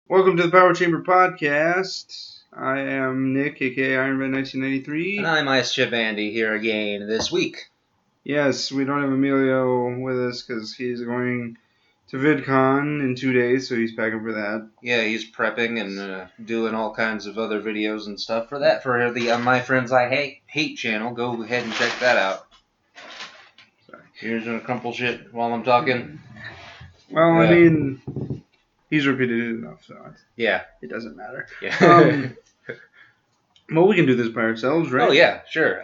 Welcome to the Power Chamber Podcast. I am Nick, aka Ironman 1993. And I'm Ice Chip Andy here again this week. Yes, we don't have Emilio with us because he's going to VidCon in 2 days, so he's packing for that. Yeah, he's prepping and doing all kinds of other videos and stuff for that. For the My Friends I Hate channel, go ahead and check that out. Sorry. You're gonna crumple shit while I'm talking? Well, Yeah. I mean, he's repeated it enough, so Yeah. it doesn't matter. Yeah. Well, we can do this by ourselves, right? Oh, yeah, sure.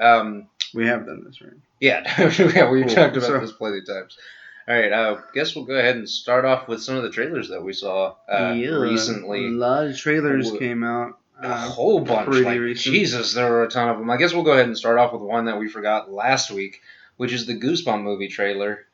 We have done this, right? Yeah, yeah, we've Cool. talked about this plenty of times. All right, guess we'll go ahead and start off with some of the trailers that we saw recently. A lot of trailers came out. A whole bunch. Pretty Like, recent. Jesus, there were a ton of them. I guess we'll go ahead and start off with one that we forgot last week, which is the Goosebump movie trailer.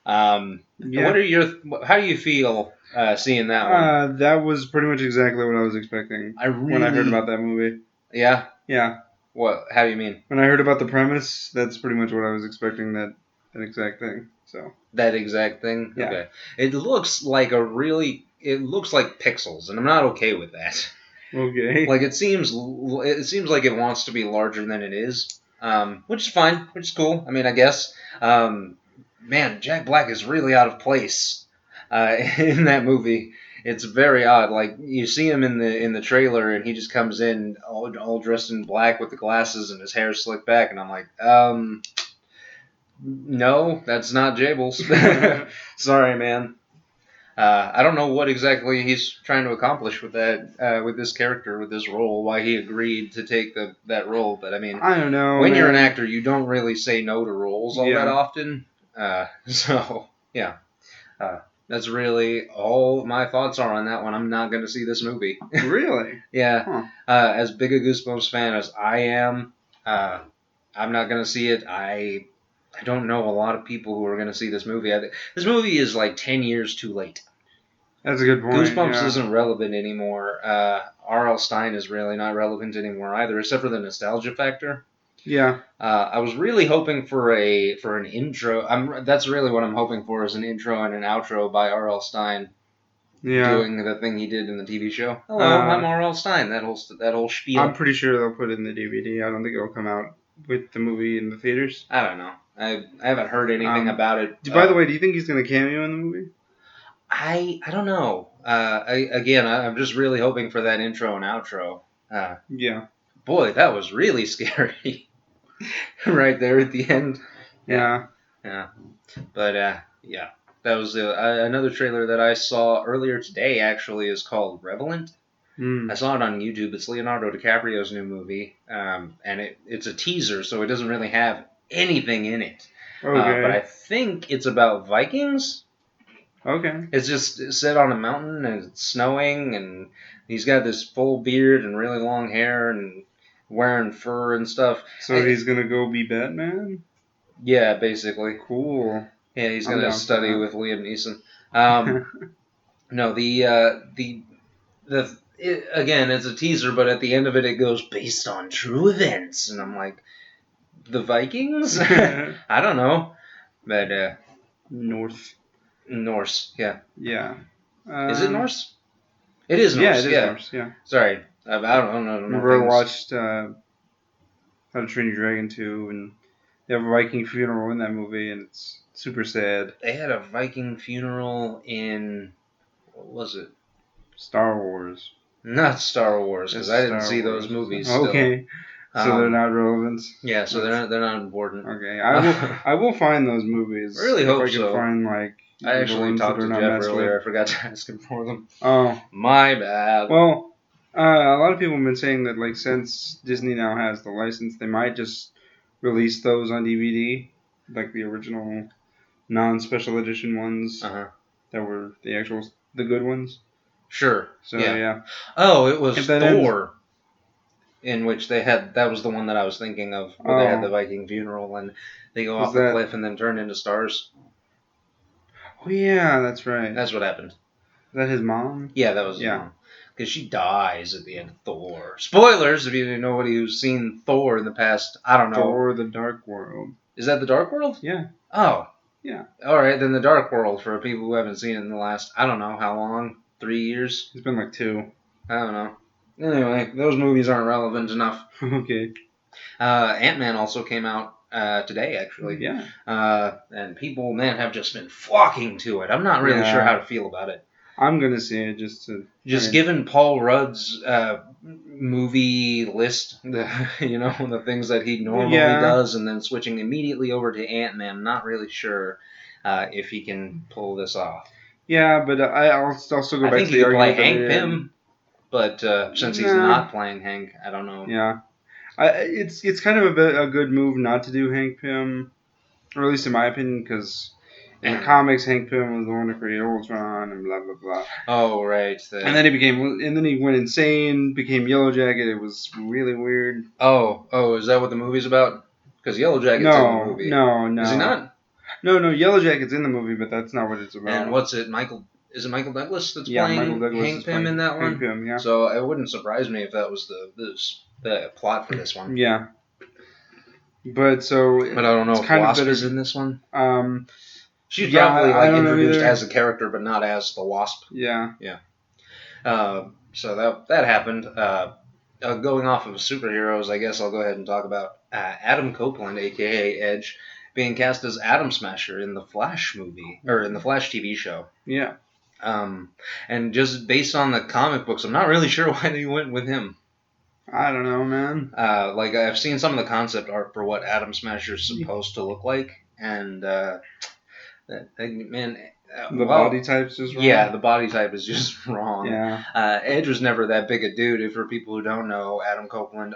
Yeah. How do you feel seeing that one? That was pretty much exactly what I was expecting when I heard about that movie. Yeah? Yeah. What? How do you mean? When I heard about the premise, that's pretty much what I was expecting, that exact thing. So. That exact thing? Yeah. Okay. It looks like pixels, and I'm not okay with that. Okay. Like, it seems like it wants to be larger than it is, which is fine, which is cool. I mean, I guess. Man, Jack Black is really out of place in that movie. It's very odd. Like, you see him in the trailer, and he just comes in all dressed in black with the glasses and his hair slicked back, and I'm like, no, that's not Jables. Sorry, man. I don't know what exactly he's trying to accomplish with that, with this character, with this role, why he agreed to take that role. But I mean, I don't know. When you're an actor, you don't really say no to roles all that often. So yeah, that's really all my thoughts are on that one. I'm not going to see this movie. Really? Yeah. Huh. As big a Goosebumps fan as I am, I'm not going to see it. I don't know a lot of people who are going to see this movie. This movie is like 10 years too late. That's a good point. Goosebumps isn't relevant anymore. R.L. Stine is really not relevant anymore either, except for the nostalgia factor. Yeah. I was really hoping for an intro. That's really what I'm hoping for, is an intro and an outro by R.L. Stine. Yeah. Doing the thing he did in the TV show. Hello, I'm R.L. Stine. That whole spiel. I'm pretty sure they'll put it in the DVD. I don't think it'll come out with the movie in the theaters. I don't know. I haven't heard anything about it. By the way, do you think he's going to cameo in the movie? I don't know. I'm just really hoping for that intro and outro. Yeah. Boy, that was really scary. Right there at the end. Yeah. Yeah. But yeah, that was another trailer that I saw earlier today. Actually, is called Revenant. I saw it on YouTube. It's Leonardo DiCaprio's new movie, and it's a teaser, so it doesn't really have anything in it. Okay. But I think it's about Vikings. Okay. It's just set on a mountain, and it's snowing, and he's got this full beard and really long hair and wearing fur and stuff. So he's going to go be Batman? Yeah, basically. Cool. Yeah, he's going to study with Liam Neeson. No, again, it's a teaser, but at the end of it, it goes based on true events, and I'm like, the Vikings? I don't know, but Norse, yeah. Yeah. Is it Norse? It is Norse. Yeah, it is Norse. Yeah. Sorry, I don't know. Remember, I watched How to Train Your Dragon 2, and they have a Viking funeral in that movie, and it's super sad. They had a Viking funeral in, what was it? Star Wars. Not Star Wars, because I didn't see those movies. Okay. Still. So they're not relevant. Yeah, so they're not important. Okay, I will find those movies. I really hope I can find like. I actually talked to Jeff earlier. I forgot to ask him for them. Oh, my bad. Well, a lot of people have been saying that like since Disney now has the license, they might just release those on DVD, like the original non-special edition ones that were the good ones. Sure. So yeah. Oh, it was Thor. In which that was the one that I was thinking of, where they had the Viking funeral and they go off the cliff and then turn into stars. Oh yeah, that's right. That's what happened. Is that his mom? Yeah, that was his mom. Because she dies at the end of Thor. Spoilers, if you know nobody who's seen Thor in the past, I don't know. Thor: The Dark World. Is that The Dark World? Yeah. Oh. Yeah. Alright, then The Dark World, for people who haven't seen it in the last, I don't know how long, 3 years. It's been like 2. I don't know. Anyway, those movies aren't relevant enough. Okay. Ant-Man also came out today, actually. Yeah. And people, man, have just been flocking to it. I'm not really sure how to feel about it. I'm gonna see it just given Paul Rudd's movie list, the things that he normally does, and then switching immediately over to Ant-Man. I'm not really sure if he can pull this off. Yeah, but I'll also go back to the argument. I think he could play Hank Pym, but since he's not playing Hank, I don't know. Yeah, it's kind of a good move not to do Hank Pym, or at least in my opinion, because in the comics, Hank Pym was the one to create Ultron and blah blah blah. Oh right. And then he went insane, became Yellow Jacket. It was really weird. Oh, is that what the movie's about? Because Yellow Jacket's in the movie. No. Is he not? No, Yellow Jacket's in the movie, but that's not what it's about. And what's it, Is it Michael Douglas that's playing Michael Douglas Hank Pym in that one? Hank Pym, yeah. So it wouldn't surprise me if that was the plot for this one. Yeah. But I don't know if Wasp is in this one. She's probably introduced as a character, but not as the Wasp. Yeah. Yeah. So that happened. Going off of superheroes, I guess I'll go ahead and talk about Adam Copeland, aka Edge, being cast as Atom Smasher in the Flash movie, or in the Flash TV show. Yeah. And just based on the comic books, I'm not really sure why they went with him. I don't know, man. I've seen some of the concept art for what Atom Smasher's supposed to look like, and body type's just wrong. Yeah, the body type is just wrong. Yeah. Edge was never that big a dude. For people who don't know, Adam Copeland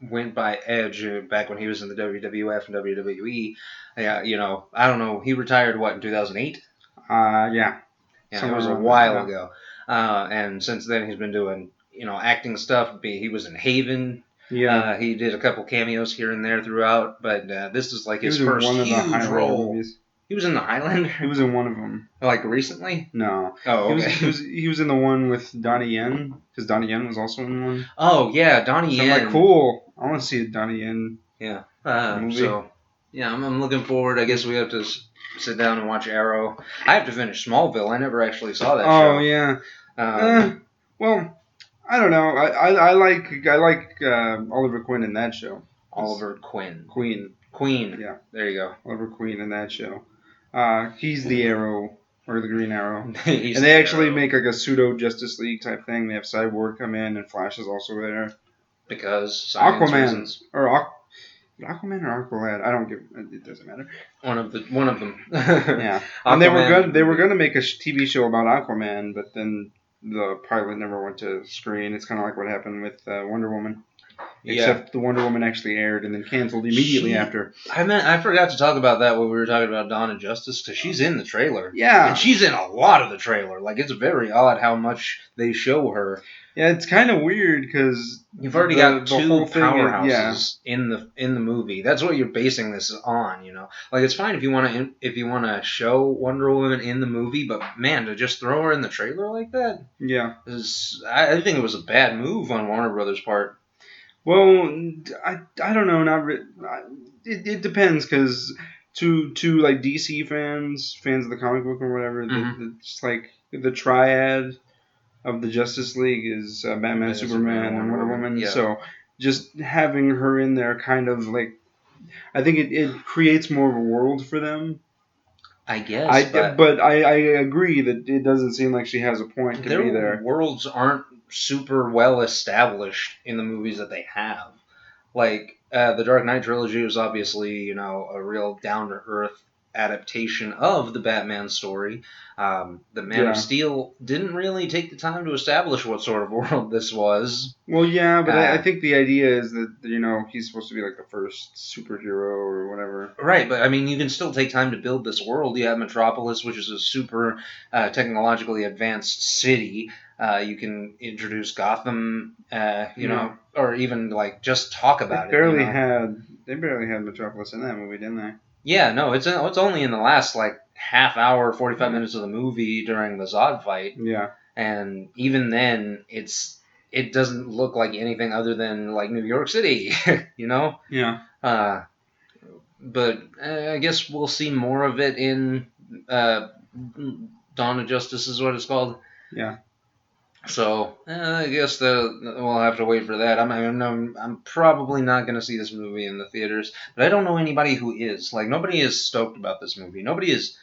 went by Edge back when he was in the WWF and WWE. Yeah, I don't know. He retired in 2008? Yeah. Yeah, it was a while ago. And since then he's been doing acting stuff. He was in Haven. Yeah. He did a couple cameos here and there throughout, but this is like his first huge role. Movies. He was in the Highlander? He was in one of them. Like recently? No. Oh, okay. He was in the one with Donnie Yen, because Donnie Yen was also in one. Oh, yeah, Donnie Yen. I'm like, cool. I want to see a Donnie Yen movie. So, yeah, I'm looking forward. I guess we have to sit down and watch Arrow. I have to finish Smallville. I never actually saw that show. Oh, yeah. Well, I don't know. I like Oliver Queen in that show. Oliver Queen. Queen. Yeah. There you go. Oliver Queen in that show. He's the Arrow, or the Green Arrow. And they actually make like a pseudo Justice League type thing. They have Cyborg come in, and Flash is also there. Because Aquaman reasons. Aquaman or Aqualad? I don't give. It doesn't matter. One of them. Yeah. And they were gonna make a TV show about Aquaman, but then the pilot never went to screen. It's kind of like what happened with Wonder Woman. Except the Wonder Woman actually aired and then canceled immediately after. I forgot to talk about that when we were talking about Dawn of Justice, because she's in the trailer. Yeah. And she's in a lot of the trailer. Like, it's very odd how much they show her. Yeah, it's kind of weird because you've already got two powerhouses in the movie. That's what you're basing this on, Like, it's fine if you want to show Wonder Woman in the movie, but man, to just throw her in the trailer like that, I think it was a bad move on Warner Brothers' part. Well, I don't know. It depends, because to like DC fans of the comic book or whatever, it's like the triad of the Justice League is Batman, Superman, and Wonder Woman. Yeah. So just having her in there kind of like, I think it creates more of a world for them. I guess. But I agree that it doesn't seem like she has a point to be there. Their worlds aren't super well established in the movies that they have. Like, the Dark Knight trilogy was obviously, a real down-to-earth adaptation of the Batman story. The Man of Steel didn't really take the time to establish what sort of world this was. Well, yeah, but I think the idea is that, he's supposed to be like the first superhero or whatever. Right, but I mean, you can still take time to build this world. You have Metropolis, which is a super technologically advanced city. You can introduce Gotham, or even like just talk about it. They barely had Metropolis in that movie, didn't they? Yeah, no, it's only in the last like half hour, 45 minutes of the movie during the Zod fight. Yeah. And even then, it doesn't look like anything other than like New York City, Yeah. But I guess we'll see more of it in Dawn of Justice is what it's called. Yeah. So I guess we'll have to wait for that. I'm probably not going to see this movie in the theaters, but I don't know anybody who is. Like, nobody is stoked about this movie. Nobody is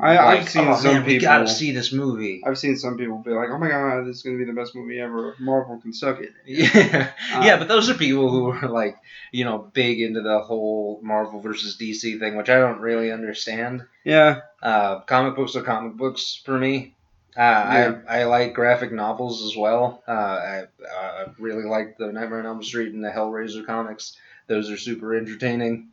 I've seen oh some man, we people. got to see this movie. I've seen some people be like, "Oh my god, this is gonna be the best movie ever. Marvel can suck it." Yeah, yeah, but those are people who are like, big into the whole Marvel versus DC thing, which I don't really understand. Yeah. Comic books are comic books for me. Yeah. I like graphic novels as well. I really like the Nightmare on Elm Street and the Hellraiser comics. Those are super entertaining.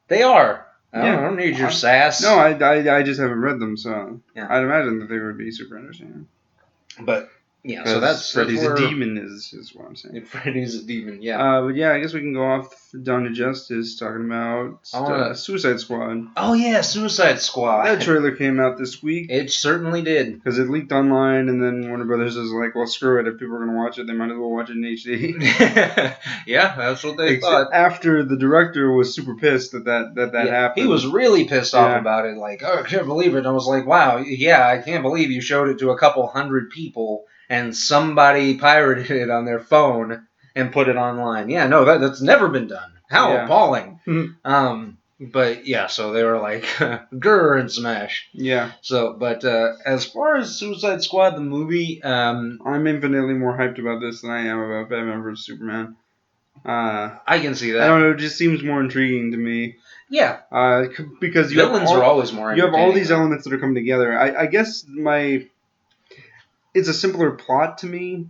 They are. I don't need your sass. No, I just haven't read them, so yeah. I'd imagine that they would be super interesting. But yeah, so that's Freddy's a demon is what I'm saying. Freddy's a demon, yeah. But yeah, I guess we can go off Dawn of Justice talking about Suicide Squad. Oh yeah, Suicide Squad. That trailer came out this week. It certainly did. Because it leaked online, and then Warner Brothers is like, well, screw it. If people are going to watch it, they might as well watch it in HD. Yeah, that's what they thought. After the director was super pissed that happened. He was really pissed off about it. Like, oh, I can't believe it. And I was like, wow, yeah, I can't believe you showed it to a couple hundred people and somebody pirated it on their phone and put it online. Yeah, no, that's never been done. How appalling. But yeah, so they were like, grr and smash. Yeah. So, but as far as Suicide Squad, the movie, I'm infinitely more hyped about this than I am about Batman vs Superman. I can see that. I don't know, it just seems more intriguing to me. Yeah. Because villains are always more entertaining. You have all these elements that are coming together. I guess it's a simpler plot to me.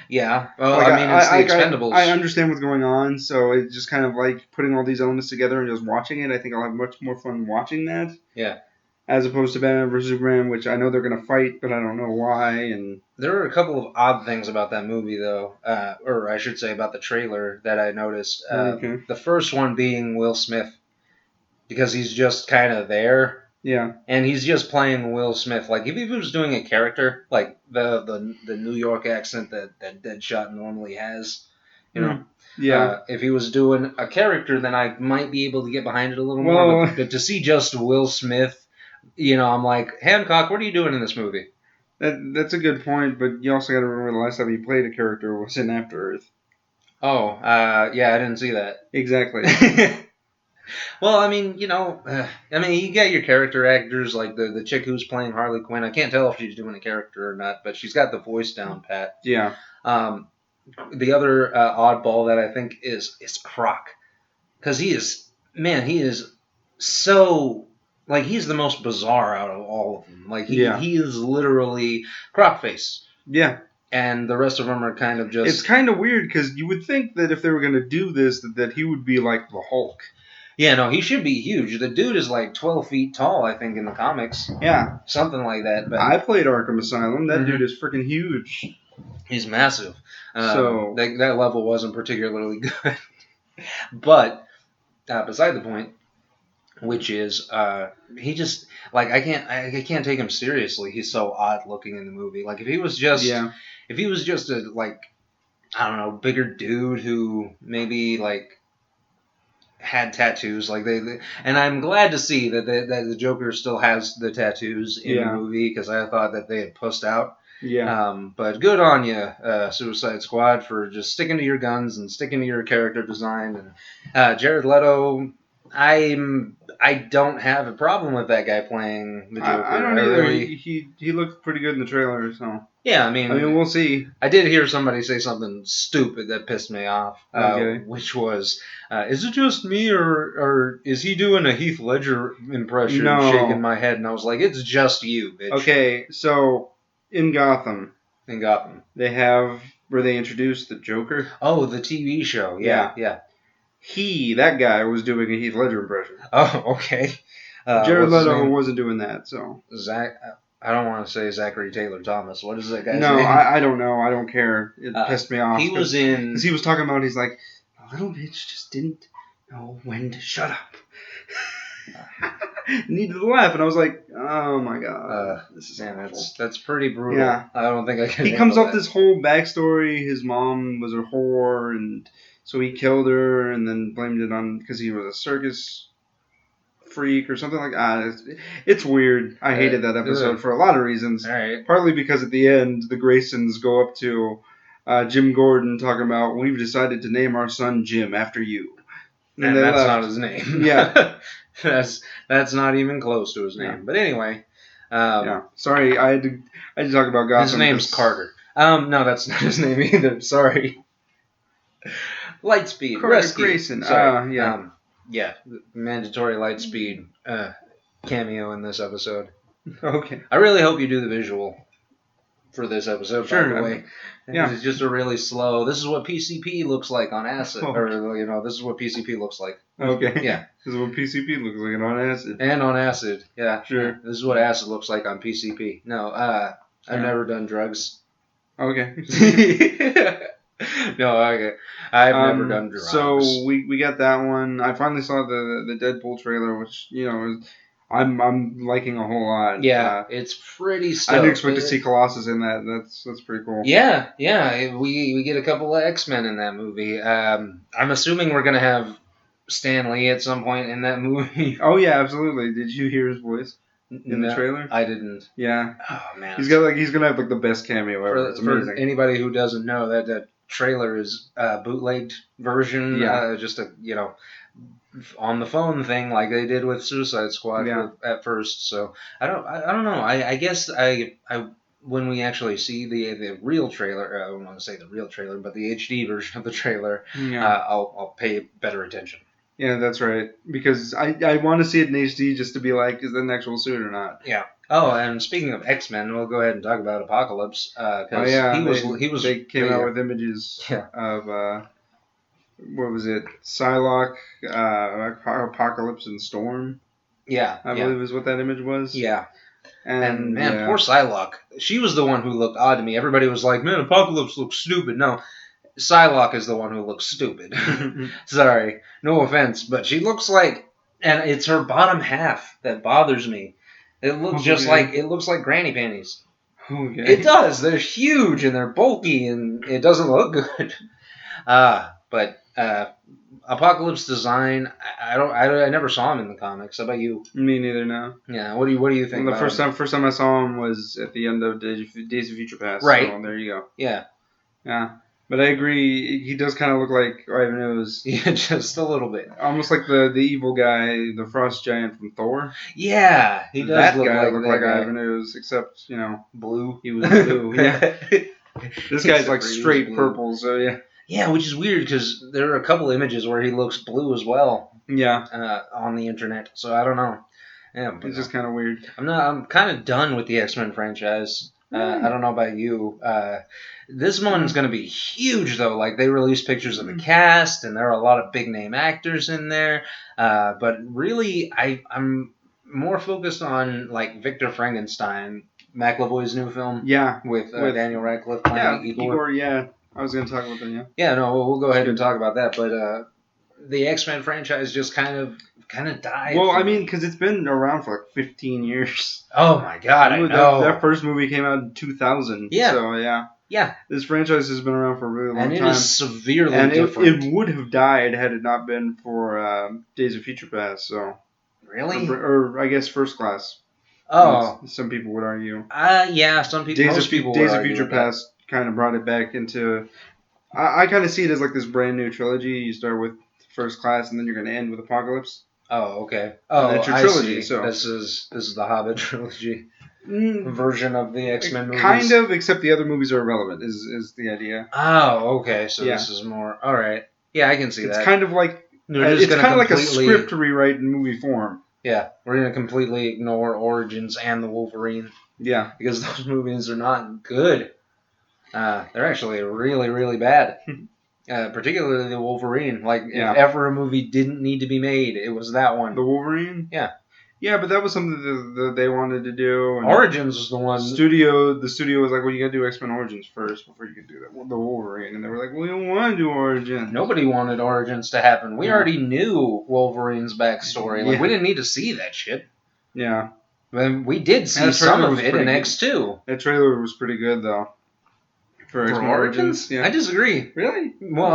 Yeah, well, like, it's the Expendables. I understand what's going on, so it's just kind of like putting all these elements together and just watching it. I think I'll have much more fun watching that. Yeah. As opposed to Batman vs Superman, which I know they're going to fight, but I don't know why. And there are a couple of odd things about that movie, though, or I should say about the trailer that I noticed. The first one being Will Smith, because he's just kind of there. Yeah. And he's just playing Will Smith. Like, if he was doing a character, like the New York accent that Deadshot normally has, you know. Yeah. If he was doing a character, then I might be able to get behind it a little more. But to see just Will Smith, I'm like, Hancock, what are you doing in this movie? That's a good point, but you also got to remember the last time he played a character was in After Earth. Oh, yeah, I didn't see that. Exactly. Well, I mean, you get your character actors, like the chick who's playing Harley Quinn. I can't tell if she's doing a character or not, but she's got the voice down pat. Yeah. The other oddball that I think is Croc. Because he is so, like, he's the most bizarre out of all of them. Like, he is literally Croc face. Yeah. And the rest of them are kind of just... It's kind of weird, because you would think that if they were going to do this, that he would be like the Hulk. Yeah, no, he should be huge. The dude is like 12 feet tall, I think, in the comics. Yeah. Something like that. But I played Arkham Asylum. That dude is freaking huge. He's massive. So that level wasn't particularly good. But beside the point, which is he just, like, I can't take him seriously. He's so odd looking in the movie. Like, if he was just a, like, I don't know, bigger dude who maybe, like, had tattoos, like and I'm glad to see that the Joker still has the tattoos in the movie, because I thought that they had pussed out. Yeah. But good on you, Suicide Squad, for just sticking to your guns and sticking to your character design. And Jared Leto, I don't have a problem with that guy playing the Joker. I don't either. He looked pretty good in the trailer, so. Yeah, I mean, we'll see. I did hear somebody say something stupid that pissed me off, which was, is it just me, or is he doing a Heath Ledger impression, shaking my head? And I was like, it's just you, bitch. Okay, so in Gotham. They have, where they introduced the Joker. Oh, the TV show. Yeah. That guy was doing a Heath Ledger impression. Oh, okay. Jared Leto wasn't doing that, so. I don't want to say Zachary Taylor Thomas. What is that guy's name? No, I don't know. I don't care. It pissed me off. He was in... Because he was talking about, he's like, the little bitch just didn't know when to shut up. Needed to laugh, and I was like, oh my god. This is awful. That's pretty brutal. Yeah. I don't think I can He comes off this whole backstory. His mom was a whore, and so he killed her, and then blamed it on, because he was a circus freak or something like that. It's weird. I hated that episode for a lot of reasons. All right. Partly because at the end, the Graysons go up to Jim Gordon talking about, we've decided to name our son Jim after you. And that's left. Not his name. Yeah. that's not even close to his name. Yeah. But anyway. Yeah. Sorry, I had to talk about Gotham. His name's Carter. No, that's not his name either. Sorry. Lightspeed. Rescue. Grayson. Sorry. Yeah. Mandatory Lightspeed cameo in this episode. Okay. I really hope you do the visual for this episode, sure, by the way. Yeah. It's just a really slow, this is what PCP looks like on acid. Oh. Or, this is what PCP looks like. Okay. Yeah. This is what PCP looks like on acid. And on acid, yeah. Sure. This is what acid looks like on PCP. No, I've never done drugs. Okay. No, okay. I've never done drugs. So we got that one. I finally saw the Deadpool trailer, which, I'm liking a whole lot. Yeah, it's pretty stoked. I didn't expect to see Colossus in that. That's pretty cool. Yeah. We get a couple of X-Men in that movie. I'm assuming we're gonna have Stan Lee at some point in that movie. Oh yeah, absolutely. Did you hear his voice in the trailer? I didn't. Yeah. Oh man. He's gonna have the best cameo ever. It's amazing. For anybody who doesn't know, that trailer is a bootlegged version. Yeah. Just a on the phone thing like they did with Suicide Squad at first. So I don't know. I guess I when we actually see the real trailer, I don't want to say the real trailer, but the HD version of the trailer, I'll pay better attention. Yeah, that's right. Because I want to see it in HD just to be like, is that an actual suit or not? Yeah. Oh, and speaking of X-Men, we'll go ahead and talk about Apocalypse. They came out with images of what was it? Psylocke, Apocalypse, and Storm. Yeah, I believe is what that image was. Yeah. And man, poor Psylocke. She was the one who looked odd to me. Everybody was like, man, Apocalypse looks stupid. No, Psylocke is the one who looks stupid. Sorry, no offense, but she looks like, and it's her bottom half that bothers me. It looks it looks like granny panties. Okay. It does. They're huge and they're bulky and it doesn't look good. But Apocalypse design, I never saw him in the comics. How about you? Me neither. No. Yeah. What do you think? Well, the first time I saw him was at the end of Days of Future Past. Right. So there you go. Yeah. Yeah. But I agree. He does kind of look like Ivan Ooze. Yeah, just a little bit. Almost like the evil guy, the Frost Giant from Thor. Yeah, he does look like Ivan Ooze, except blue. He was blue. Yeah. This guy's like straight purple. So yeah. Yeah, which is weird because there are a couple images where he looks blue as well. Yeah. On the internet, so I don't know. Yeah, it's just kind of weird. I'm kind of done with the X-Men franchise. I don't know about you. This one's going to be huge, though. Like, they released pictures of the cast, and there are a lot of big-name actors in there. But really, I'm more focused on, like, Victor Frankenstein, McAvoy's new film. Yeah. With Daniel Radcliffe playing Igor. Yeah. I was going to talk about that, yeah. Yeah, no, we'll go ahead and talk about that. But the X-Men franchise just kind of died. Well, I mean, because it's been around for like 15 years. Oh my God, I know. That first movie came out in 2000. Yeah. So, yeah. Yeah. This franchise has been around for a really long time. And it is severely different. It would have died had it not been for Days of Future Past, so. Really? Or I guess First Class. Oh. Some people would argue. Yeah, most people would argue. Days of Future Past kind of brought it back into... I kind of see it as like this brand new trilogy. You start with First Class, and then you're going to end with Apocalypse. Oh, okay. Oh, that's your trilogy. I see. So this is the Hobbit trilogy version of the X-Men movies. Kind of, except the other movies are irrelevant. Is the idea? Oh, okay. So this is more. All right. Yeah, I can see that. It's kind of like like a script rewrite in movie form. Yeah, we're going to completely ignore Origins and the Wolverine. Yeah, because those movies are not good. They're actually really, really bad. Particularly the Wolverine. Like, if ever a movie didn't need to be made, it was that one. The Wolverine? Yeah. Yeah, but that was something that they wanted to do. And Origins was the one. The studio was like, well, you got to do X-Men Origins first before you could do that. The Wolverine. And they were like, we don't want to do Origins. Nobody wanted Origins to happen. We already knew Wolverine's backstory. Like, we didn't need to see that shit. Yeah. But we did see some of it in X2. That trailer was pretty good, though. For Origins? Yeah. I disagree. Really? Well,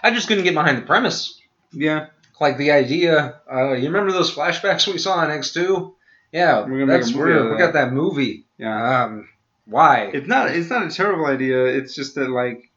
I just couldn't get behind the premise. Yeah. like the idea. You remember those flashbacks we saw in X2? Yeah, We're gonna make a movie out of we got that movie. Yeah. Why? It's not a terrible idea. It's just that like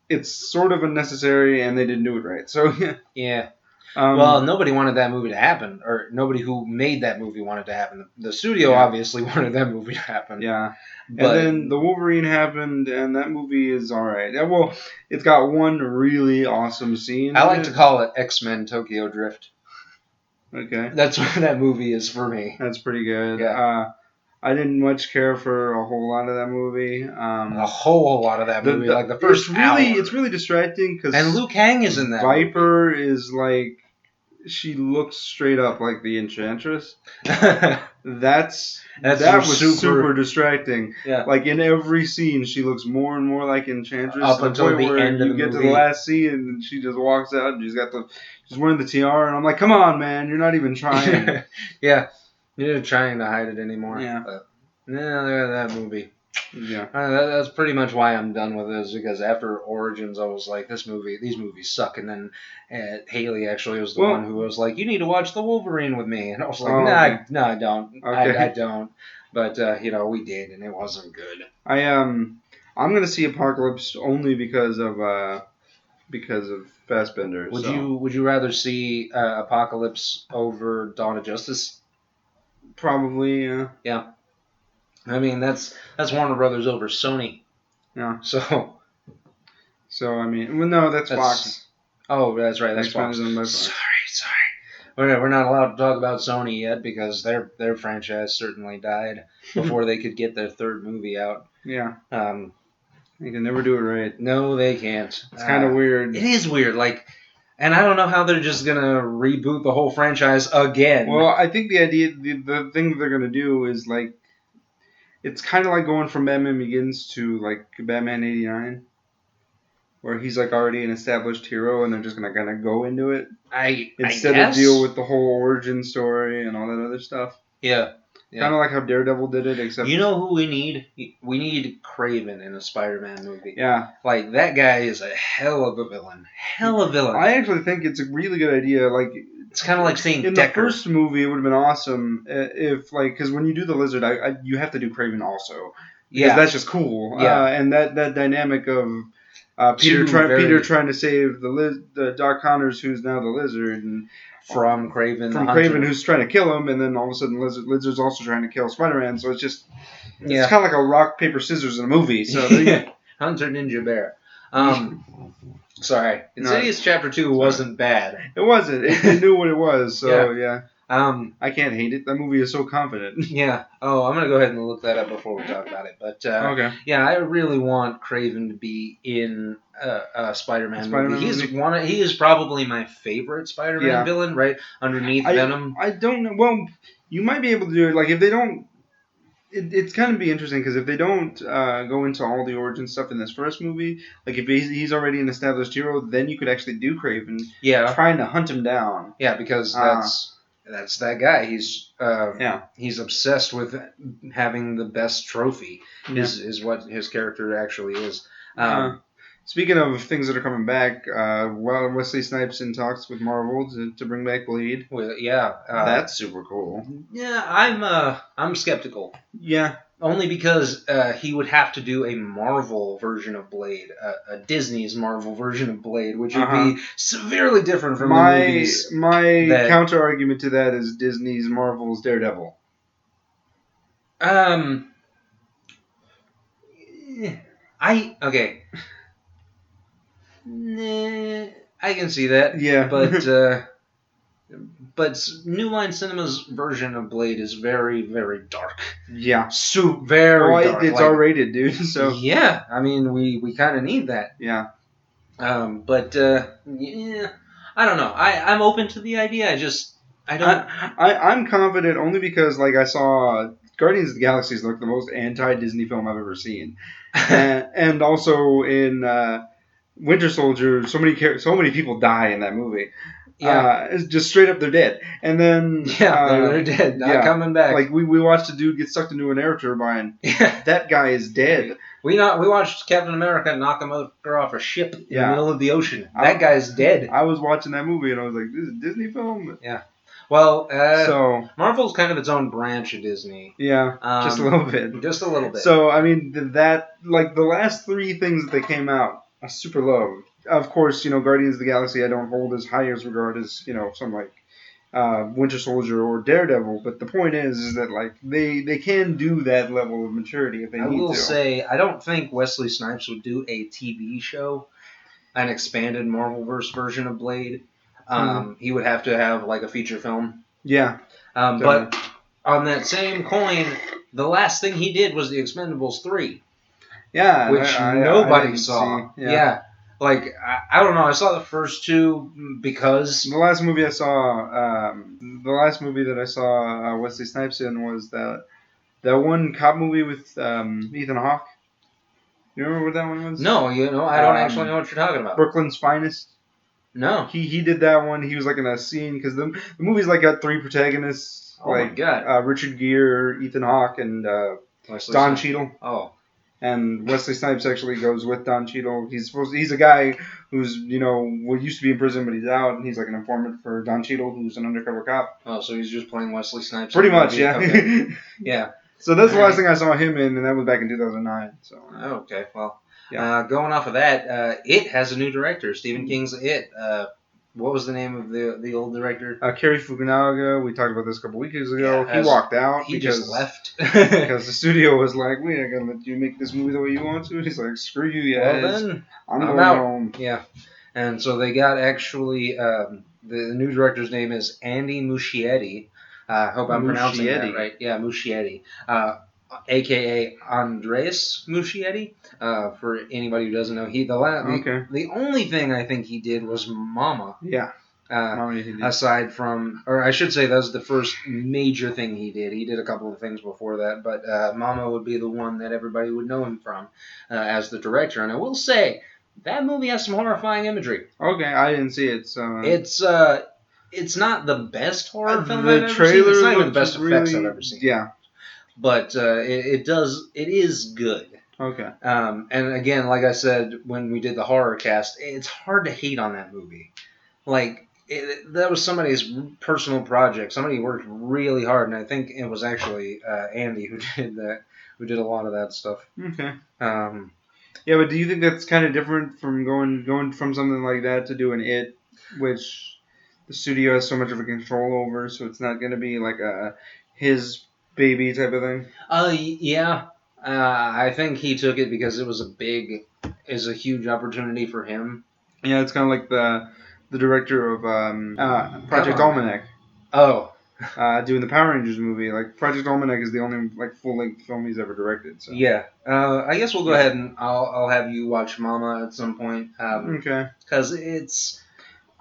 it's sort of unnecessary and they didn't do it right. So yeah. Yeah. Well, nobody wanted that movie to happen, or nobody who made that movie wanted to happen. The studio obviously wanted that movie to happen. Yeah. But, and then the Wolverine happened, and that movie is all right. Well, it's got one really awesome scene. I like to call it X-Men Tokyo Drift. Okay. That's what that movie is for me. That's pretty good. Yeah. I didn't much care for a whole lot of that movie. A whole lot of that movie, like the first hour. It's really distracting because and Liu Kang is in that. Viper movie. is like, she looks straight up like the Enchantress. That was super distracting. Yeah. Like in every scene, she looks more and more like Enchantress. Up until the end of the movie. You get to the last scene, and she just walks out, and she's wearing the tiara, and I'm like, come on, man, you're not even trying. Yeah. You're not trying to hide it anymore. Yeah. But, that movie. Yeah. That's pretty much why I'm done with this, because after Origins, I was like, these movies suck. And then Haley actually was the one who was like, you need to watch The Wolverine with me. And I was like, no, I don't. Okay. I don't. But, we did, and it wasn't good. I'm going to see Apocalypse only because of Fassbender. Would you rather see Apocalypse over Dawn of Justice? Probably, yeah. Yeah. I mean, that's Warner Brothers over Sony. Yeah. So I mean, well, no, that's Fox. Oh, that's right. That's Fox. Sorry. We're not allowed to talk about Sony yet because their franchise certainly died before they could get their third movie out. Yeah. They can never do it right. No, they can't. It's kind of weird. It is weird. And I don't know how they're just going to reboot the whole franchise again. Well, I think the thing that they're going to do is, like, it's kind of like going from Batman Begins to, like, Batman 89, where he's, like, already an established hero, and they're just going to kind of go into it. Instead of deal with the whole origin story and all that other stuff. Yeah. Kind of like how Daredevil did it, except... You know who we need? We need Kraven in a Spider-Man movie. Yeah. Like, that guy is a hell of a villain. I actually think it's a really good idea. Like, it's kind of like saying in Decker. The first movie, it would have been awesome if, like, because when you do the Lizard, you have to do Kraven also. Because that's just cool. Yeah. And that dynamic of Peter trying to save the Doc Connors, who's now the Lizard, and from Kraven, who's trying to kill him, and then all of a sudden Lizard's also trying to kill Spider-Man. So it's just it's kind of like a rock paper scissors in a movie. So Hunter Ninja Bear. Sorry, Insidious Chapter 2 wasn't bad. It wasn't. It knew what it was. So yeah. I can't hate it. That movie is so confident. Yeah. Oh, I'm gonna go ahead and look that up before we talk about it. But okay. Yeah, I really want Kraven to be in a Spider-Man movie. He is probably my favorite Spider-Man villain, right underneath Venom. I don't know. Well, you might be able to do it. Like if they don't, it's kind of be interesting because if they don't go into all the origin stuff in this first movie, like if he's already an established hero, then you could actually do Kraven. Yeah. Trying to hunt him down. Yeah, because that's that guy. He's obsessed with having the best trophy. Is what his character actually is. Speaking of things that are coming back, Wesley Snipes in talks with Marvel to bring back Blade. Well, yeah, that's super cool. Yeah, I'm skeptical. Yeah. Only because he would have to do a Marvel version of Blade, a Disney's Marvel version of Blade, which would be severely different from the movies. My counter argument to that is Disney's Marvel's Daredevil. Okay. Nah, I can see that. Yeah. But New Line Cinema's version of Blade is very, very dark. Yeah. Very dark. It's R-rated, dude. So yeah, I mean, we kind of need that. Yeah. But yeah, I don't know. I'm open to the idea. I'm confident only because like I saw Guardians of the Galaxy is like the most anti-Disney film I've ever seen, and also in Winter Soldier, so many people die in that movie. Yeah, it's just straight up they're dead, and then they're dead, not coming back. Like we watched a dude get sucked into an air turbine. Yeah. That guy is dead. We watched Captain America knock a motherfucker off a ship in the middle of the ocean. That guy's dead. I was watching that movie and I was like, this is a Disney film? Yeah. Well, so Marvel's kind of its own branch of Disney. Yeah, just a little bit. Just a little bit. So, I mean, that, like, the last 3 things that they came out, I super loved. Of course, Guardians of the Galaxy I don't hold as high as regard as, some, like, Winter Soldier or Daredevil, but the point is that, like, they can do that level of maturity if they need to. I will say, I don't think Wesley Snipes would do a TV show, an expanded Marvelverse version of Blade. He would have to have, like, a feature film. Yeah. But on that same coin, the last thing he did was The Expendables 3. Yeah. Which nobody saw. Yeah. Like, I don't know. I saw the first 2 because... The last movie that I saw Wesley Snipes in was that one cop movie with Ethan Hawke. You remember what that one was? No, I don't actually know what you're talking about. Brooklyn's Finest. No. He did that one. He was like in a scene because the movie's like got 3 protagonists. Oh my god. Richard Gere, Ethan Hawke, and Don Cheadle. Oh. And Wesley Snipes actually goes with Don Cheadle. He's a guy who's used to be in prison, but he's out, and he's like an informant for Don Cheadle, who's an undercover cop. Oh, so he's just playing Wesley Snipes. Pretty much, yeah. Okay. Yeah. So that's the last thing I saw him in, and that was back in 2009. So. Oh, okay. Well. Yeah. Going off of that, It has a new director. Stephen King's It. What was the name of the old director? Cary Fukunaga. We talked about this a couple weeks ago. He walked out. He just left. Because the studio was like, we ain't going to let you make this movie the way you want to. He's like, screw you guys. Well, then, I'm going out. Home. Yeah. And so they got actually, the new director's name is Andy Muschietti. I hope I'm pronouncing that right. Yeah, Muschietti. A.K.A. Andres Muschietti. For anybody who doesn't know, the only thing I think he did was Mama. Yeah. Aside from, or I should say, that was the first major thing he did. He did a couple of things before that, but Mama would be the one that everybody would know him from as the director. And I will say, that movie has some horrifying imagery. Okay, I didn't see it, so... It's not the best horror film I've ever seen. It's not even the best effects I've ever seen. Yeah. But it is good. Okay. And again, like I said when we did the horror cast, it's hard to hate on that movie. Like, that was somebody's personal project. Somebody worked really hard, and I think it was actually Andy who did that. Who did a lot of that stuff. Okay. Yeah, but do you think that's kind of different from going from something like that to doing It, which the studio has so much of a control over, so it's not going to be like his baby type of thing? Yeah. I think he took it because it was a huge opportunity for him. Yeah, it's kind of like the director of Project Almanac. Oh. Doing the Power Rangers movie. Like, Project Almanac is the only like full-length film he's ever directed. So. Yeah. I guess we'll go ahead and I'll have you watch Mama at some point. Okay. Because it's...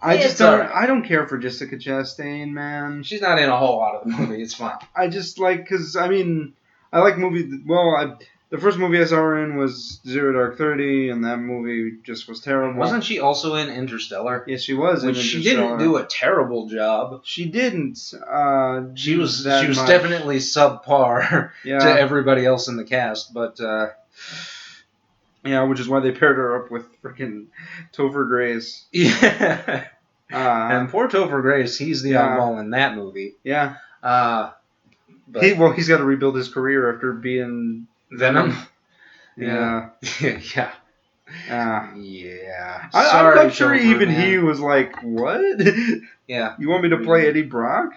I don't care for Jessica Chastain, man. She's not in a whole lot of the movie. It's fine. I just like, because, I mean, I like movies. Well, the first movie I saw her in was Zero Dark 30, and that movie just was terrible. Wasn't she also in Interstellar? Yes, she was. Which she didn't do a terrible job. She didn't. She was definitely subpar to everybody else in the cast, but. Yeah, which is why they paired her up with freaking Topher Grace. Yeah. And poor Topher Grace, he's the oddball in that movie. Yeah. But he's got to rebuild his career after being Venom. Yeah. Yeah. Yeah. I'm not sure even he was like, what? Yeah. You want me to play Eddie Brock?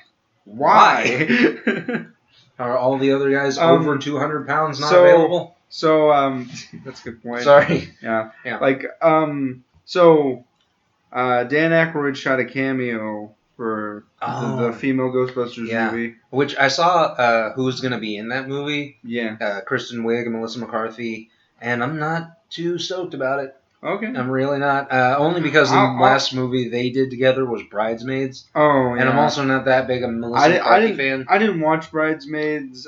Why? Are all the other guys over 200 pounds not available? So, that's a good point. Sorry. Yeah. Like, so, Dan Aykroyd shot a cameo for the female Ghostbusters movie. Which I saw who's going to be in that movie. Yeah. Kristen Wiig and Melissa McCarthy. And I'm not too stoked about it. Okay. I'm really not. Only because the last movie they did together was Bridesmaids. Oh, yeah. And I'm also not that big a Melissa McCarthy fan. I didn't watch Bridesmaids.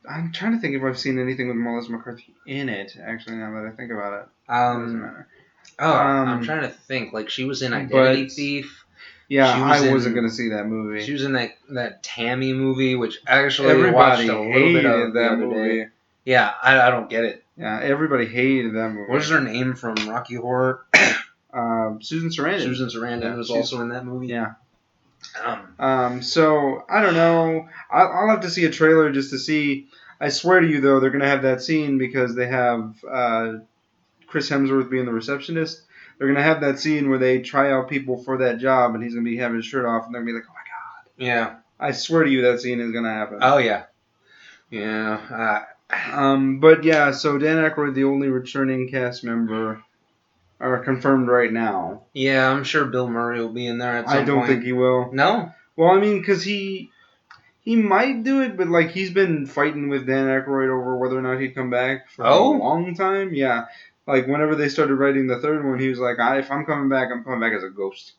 I'm trying to think if I've seen anything with Melissa McCarthy in it, actually, now that I think about it. Doesn't matter. I'm trying to think. Like, she was in Identity Thief. Yeah, I wasn't going to see that movie. She was in that Tammy movie, which actually everybody watched a little bit of that movie. Yeah, I don't get it. Yeah, everybody hated that movie. What is her name from Rocky Horror? Susan Sarandon. Susan Sarandon was also in that movie. Yeah. So I don't know. I'll have to see a trailer just to see. I swear to you, though, they're gonna have that scene because they have Chris Hemsworth being the receptionist. They're gonna have that scene where they try out people for that job, and he's gonna be having his shirt off, and they're gonna be like, "Oh my god!" Yeah. I swear to you, that scene is gonna happen. Oh yeah. Yeah. But yeah, so Dan Aykroyd, the only returning cast member, are confirmed right now. Yeah, I'm sure Bill Murray will be in there at some point. I don't think he will. No? Well, I mean, because he might do it, but like he's been fighting with Dan Aykroyd over whether or not he'd come back for a long time. Yeah, like whenever they started writing the third one, he was like, "If I'm coming back, I'm coming back as a ghost."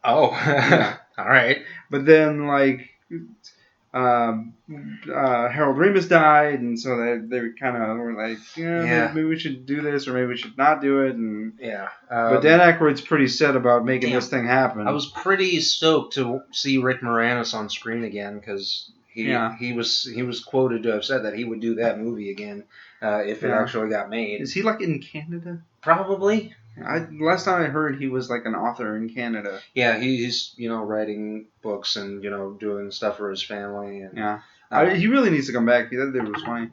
Oh, yeah. All right. But then like Harold Ramis died, and so they kind of were like, maybe we should do this, or maybe we should not do it. And but Dan Aykroyd's pretty set about making this thing happen. I was pretty stoked to see Rick Moranis on screen again because he was quoted to have said that he would do that movie again if it actually got made. Is he like in Canada? Probably. Last time I heard, he was like an author in Canada. Yeah, he's writing books and doing stuff for his family. And, he really needs to come back. That dude was funny.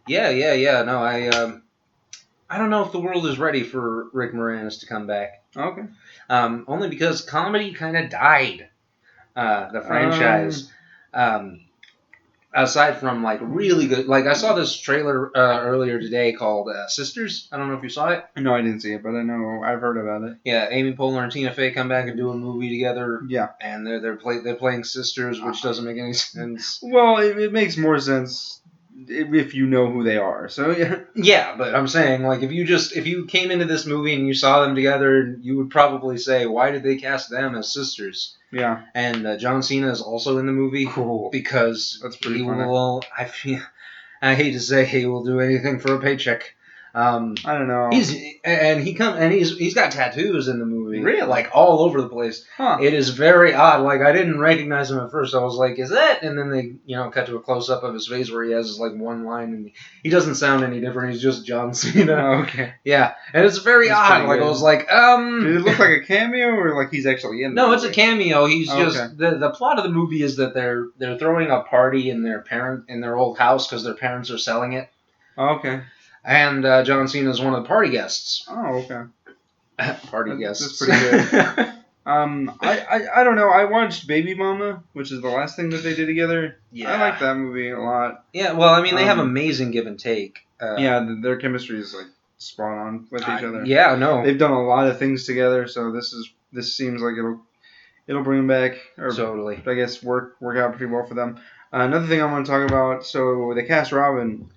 Yeah. No, I don't know if the world is ready for Rick Moranis to come back. Okay. Only because comedy kind of died. The franchise. Aside from like really good, like I saw this trailer earlier today called Sisters. I don't know if you saw it. No, I didn't see it, but I know I've heard about it. Yeah, Amy Poehler and Tina Fey come back and do a movie together. Yeah, and they're playing sisters, which doesn't make any sense. Well, it makes more sense if you know who they are. So yeah. Yeah, but I'm saying like if you came into this movie and you saw them together, you would probably say, why did they cast them as sisters? Yeah. And John Cena is also in the movie. Cool. Because that's pretty he funny. I hate to say he will do anything for a paycheck. I don't know. He's got tattoos in the movie. Really? Like all over the place. Huh. It is very odd. Like I didn't recognize him at first. I was like, is that? And then they, cut to a close up of his face where he has this like one line and he doesn't sound any different. He's just John Cena. Oh, okay. Yeah. And it's very odd. Like I was like, Did it look like a cameo or like he's actually in the movie? No, it's a cameo. He's just the plot of the movie is that they're throwing a party in their old house because their parents are selling it. Oh, okay. And John Cena is one of the party guests. Oh, okay. Party guests. That's pretty good. I don't know. I watched Baby Mama, which is the last thing that they did together. Yeah. I like that movie a lot. Yeah, well, I mean, they have amazing give and take. Their chemistry is like spot on with each other. Yeah, no. They've done a lot of things together, so this seems like it'll bring them back. Or totally. I guess work out pretty well for them. Another thing I want to talk about. So they cast Robin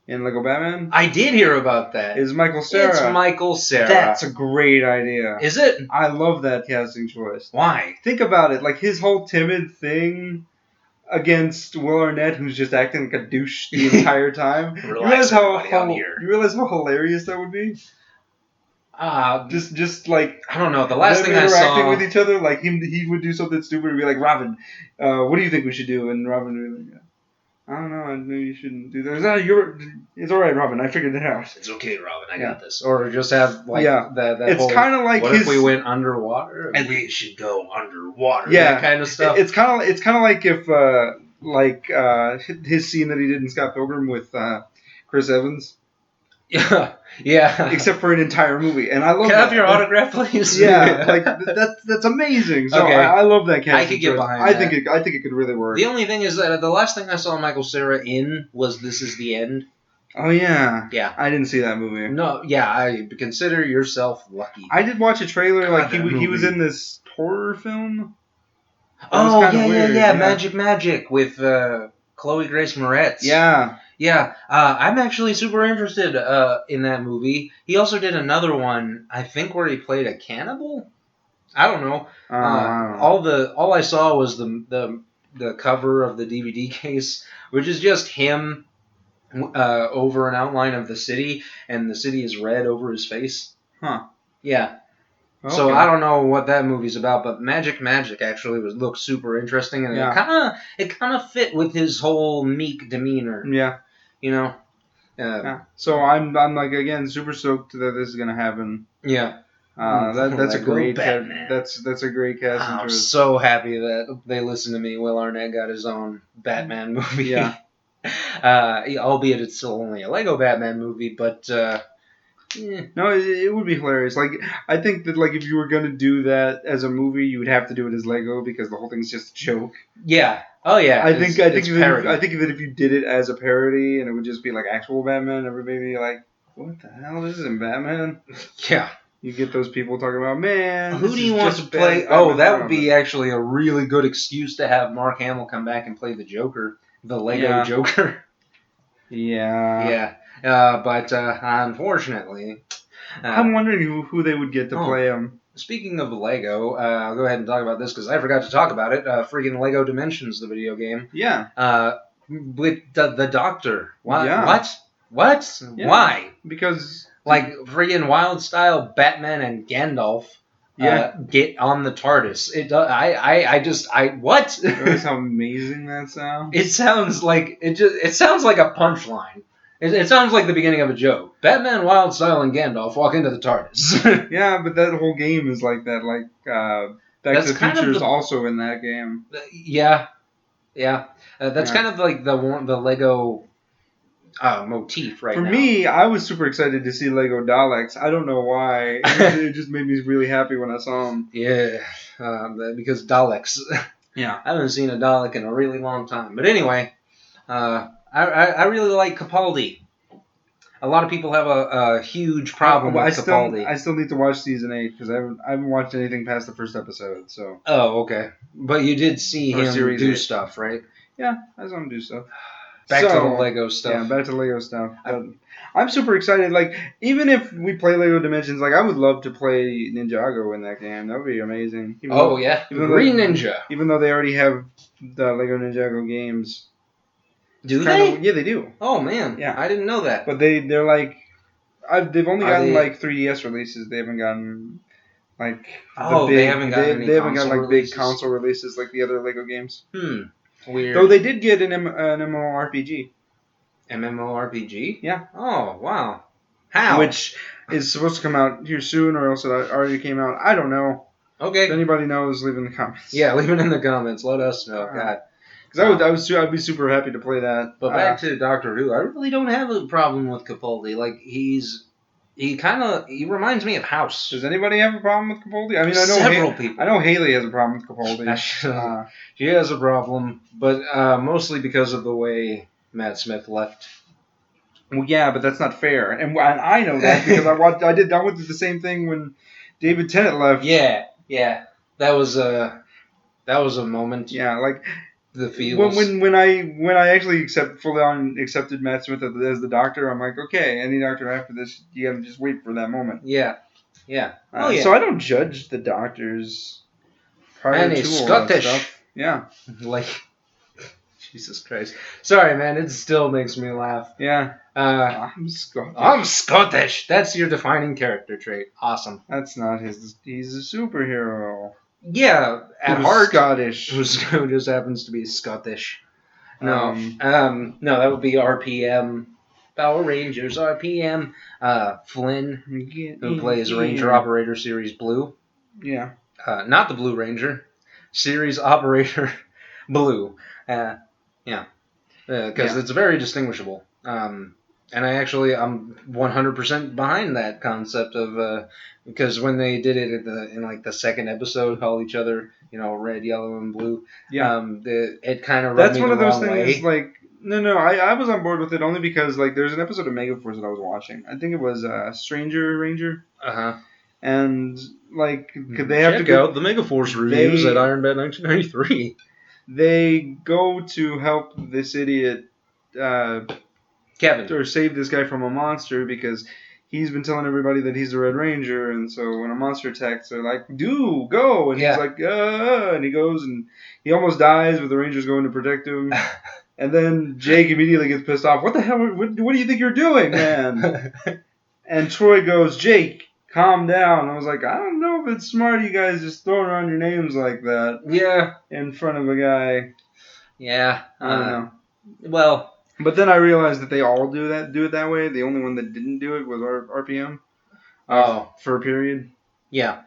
in Lego Batman. I did hear about that. Is Michael Cera. It's Michael Cera. That's a great idea. Is it? I love that casting choice. Why? Think about it. Like his whole timid thing against Will Arnett, who's just acting like a douche the entire time. You realize how hilarious that would be? Just like I don't know. The last thing I saw interacting with each other, like he would do something stupid and be like, Robin, what do you think we should do? And Robin would be like, I don't know. I knew you shouldn't do that. It's all right, Robin. I figured it out. It's okay, Robin. I got this. Or just have like that. It's kind of like what if we went underwater and we should go underwater? Yeah, that kind of stuff. It's kind of like if his scene that he did in Scott Pilgrim with Chris Evans. Yeah. Except for an entire movie, and I love. Can I have your autograph, please? Yeah, like that's amazing. So okay. I love that casting. I could get behind that. I think it could really work. The only thing is that the last thing I saw Michael Cera in was This Is the End. Oh yeah. Yeah. I didn't see that movie. No. Yeah. I consider yourself lucky. I did watch a trailer. Like he was in this horror film. Oh yeah. Magic with Chloe Grace Moretz. Yeah. Yeah, I'm actually super interested in that movie. He also did another one, I think, where he played a cannibal. I don't know. All I saw was the cover of the DVD case, which is just him over an outline of the city, and the city is red over his face. Huh. Yeah. Okay. So I don't know what that movie's about, but Magic actually looked super interesting, and it kind of fit with his whole meek demeanor. Yeah. So I'm like, again, super stoked that this is gonna happen. Yeah. That's a great that's a great casting I'm choice. so happy that they listened to me. Will Arnett got his own Batman movie. Yeah. Albeit it's still only a Lego Batman movie, but no, it would be hilarious. Like, I think that, like, if you were gonna do that as a movie, you would have to do it as Lego because the whole thing's just a joke. Yeah. Oh yeah. I think that if you did it as a parody and it would just be like actual Batman, everybody would be like, "What the hell? This isn't Batman." Yeah. You get those people talking about, man. Who do you want to play? Oh, that would be actually a really good excuse to have Mark Hamill come back and play the Joker, the Lego Joker. Yeah. Yeah. But unfortunately, I'm wondering who they would get to play him. Speaking of Lego, I'll go ahead and talk about this because I forgot to talk about it. Freaking Lego Dimensions, the video game. Yeah. With the Doctor. What? Yeah. What? Yeah. Why? Because like friggin' Wild Style Batman and Gandalf get on the TARDIS. What? Notice how amazing that sounds? It sounds like it sounds like a punchline. It sounds like the beginning of a joke. Batman, Wild Style, and Gandalf walk into the TARDIS. Yeah, but that whole game is like that. Like Back to the Future is also in that game. Yeah. That's kind of like the Lego motif right now. For me, I was super excited to see Lego Daleks. I don't know why. It just made me really happy when I saw them. Yeah, because Daleks. Yeah. I haven't seen a Dalek in a really long time. But anyway, I really like Capaldi. A lot of people have a huge problem with Capaldi. I still need to watch season 8 because I haven't watched anything past the first episode. So. Oh, okay. But you did see him do stuff, right? Yeah, I saw him do stuff. Back to the Lego stuff. Yeah, back to Lego stuff. I'm super excited. Like, even if we play Lego Dimensions, like, I would love to play Ninjago in that game. That would be amazing. Green Ninja. Even though they already have the Lego Ninjago games. Do they? Yeah, they do. Oh, man. Yeah. I didn't know that. But they're like... they've only gotten, like, 3DS releases. They haven't gotten... Like... they haven't gotten They haven't gotten, like, big console releases like the other Lego games. Weird. Though they did get an MMORPG. MMORPG? Yeah. Oh, wow. How? Which is supposed to come out here soon, or else it already came out. I don't know. Okay. If anybody knows, leave in the comments. Yeah, leave it in the comments. Let us know. God. Because I'd be super happy to play that. But back to Doctor Who, I really don't have a problem with Capaldi. Like, he reminds me of House. Does anybody have a problem with Capaldi? I mean, I know several people. I know Haley has a problem with Capaldi. She has a problem, but mostly because of the way Matt Smith left. Well, yeah, but that's not fair, and I know that because I went through the same thing when David Tennant left. Yeah, that was a moment. Yeah, like the feels. When I actually fully accepted Matt Smith as the Doctor, I'm like, okay, any Doctor after this, you gotta just wait for that moment. Yeah. So I don't judge the Doctors. And he's Scottish. Yeah. Like, Jesus Christ. Sorry, man. It still makes me laugh. Yeah. I'm Scottish. That's your defining character trait. Awesome. That's not his. He's a superhero. Yeah, at heart, Scottish. Who just happens to be Scottish. No, that would be RPM. Power Rangers, RPM. Flynn, who plays Ranger Operator Series Blue. Yeah. Not the Blue Ranger. Series Operator Blue. Because it's very distinguishable. And I'm 100% behind that concept of because when they did it in the second episode, call each other red, yellow, and blue. Yeah. It kind of that's one of those things. Like no, I was on board with it only because like there's an episode of Megaforce that I was watching. I think it was Stranger Ranger. And like they have to go the Megaforce reviews at Iron Man 1993. They go to help this idiot. Kevin. Or save this guy from a monster because he's been telling everybody that he's the Red Ranger, and so when a monster attacks, they're like, go! And he's like, and he goes, and he almost dies, but the Rangers go in to protect him. And then Jake immediately gets pissed off. What the hell? What do you think you're doing, man? And Troy goes, Jake, calm down. I was like, I don't know if it's smart you guys just throwing around your names like that. Yeah. In front of a guy. Yeah. I don't know. Well... But then I realized that they all do it that way. The only one that didn't do it was RPM. For a period. Yeah.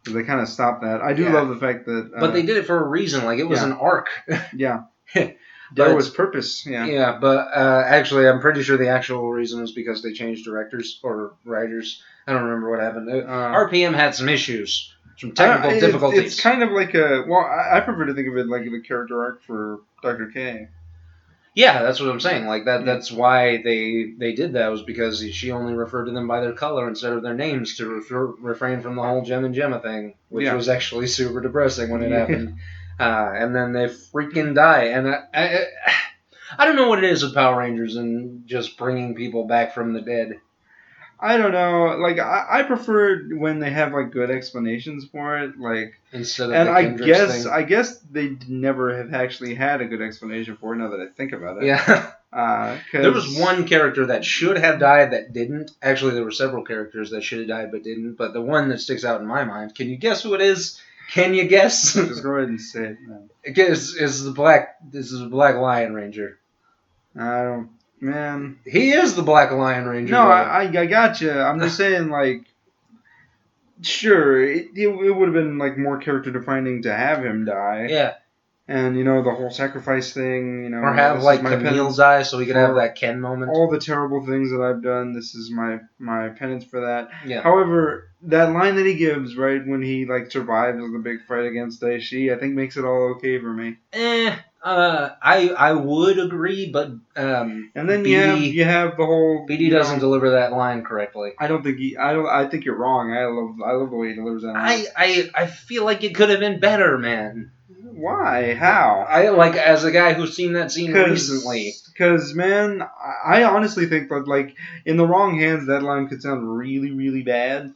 They kind of stopped that. I do love the fact that. But they did it for a reason. Like, it was an arc. Yeah. There was purpose. Yeah. Yeah, but actually, I'm pretty sure the actual reason was because they changed directors or writers. I don't remember what happened. RPM had some issues, some technical difficulties. It's kind of like a. Well, I prefer to think of it like the character arc for Dr. K. Yeah, that's what I'm saying. Like that. That's why they did that, was because she only referred to them by their color instead of their names to refrain from the whole Gem and Gemma thing, which was actually super depressing when it happened. And then they freaking die, and I don't know what it is with Power Rangers and just bringing people back from the dead. I don't know. Like, I prefer when they have like good explanations for it. Like, instead of and the Kendricks thing. I guess they never have actually had a good explanation for it. Now that I think about it. Yeah. There was one character that should have died that didn't. Actually, there were several characters that should have died but didn't. But the one that sticks out in my mind. Can you guess who it is? Can you guess? Just go ahead and say it, man. This is the Black Lion Ranger. I don't. Man. He is the Black Lion Ranger. No, I gotcha. I'm just saying, like, sure, it would have been, like, more character defining to have him die. Yeah. And, you know, the whole sacrifice thing, you know. Or have, like, Camille's eye so we could have that Ken moment. All the terrible things that I've done, this is my penance for that. Yeah. However, that line that he gives, right, when he, like, survives the big fight against Daishi, I think makes it all okay for me. I would agree, but and then you have the whole BD doesn't deliver that line correctly. I think you're wrong. I love the way he delivers that line. I feel like it could have been better, man. Why? How? I like, as a guy who's seen that scene recently. Because, man, I honestly think that, like, in the wrong hands, that line could sound really, really bad.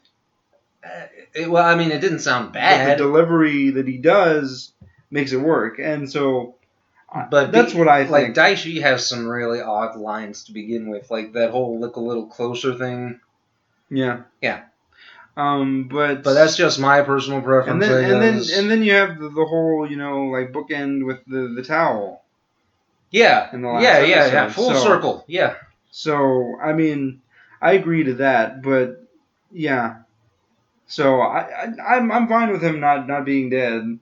Well, I mean, it didn't sound bad. But the delivery that he does makes it work, and so. But that's what I think. Like, Daishi has some really odd lines to begin with, like that whole "look a little closer" thing. Yeah. Yeah. But that's just my personal preference. And then you have the whole, you know, like, bookend with the towel. Yeah. In the last episode. Yeah. Full circle. Yeah. So I mean, I agree to that, but yeah. So I'm fine with him not being dead.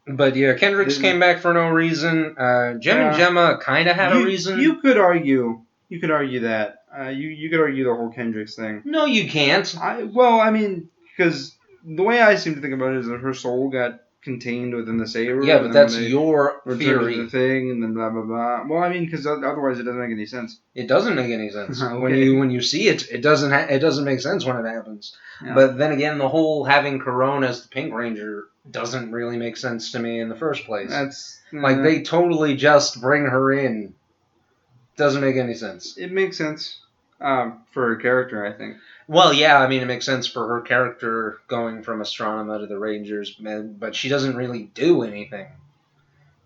But yeah, Kendricks came back for no reason. Gem and Gemma kind of had a reason. You could argue that. You could argue the whole Kendricks thing. No, you can't. I mean, because the way I seem to think about it is that her soul got contained within the saber. Yeah, but that's your theory. The thing, and then blah blah blah. Well, I mean, because otherwise it doesn't make any sense. It doesn't make any sense. Okay. When you see it, it doesn't make sense when it happens. Yeah. But then again, the whole having Corona as the Pink Ranger doesn't really make sense to me in the first place. That's like, they totally just bring her in. Doesn't make any sense. It makes sense for her character, I think. Well, yeah, I mean, it makes sense for her character going from Astronema to the Rangers, but she doesn't really do anything.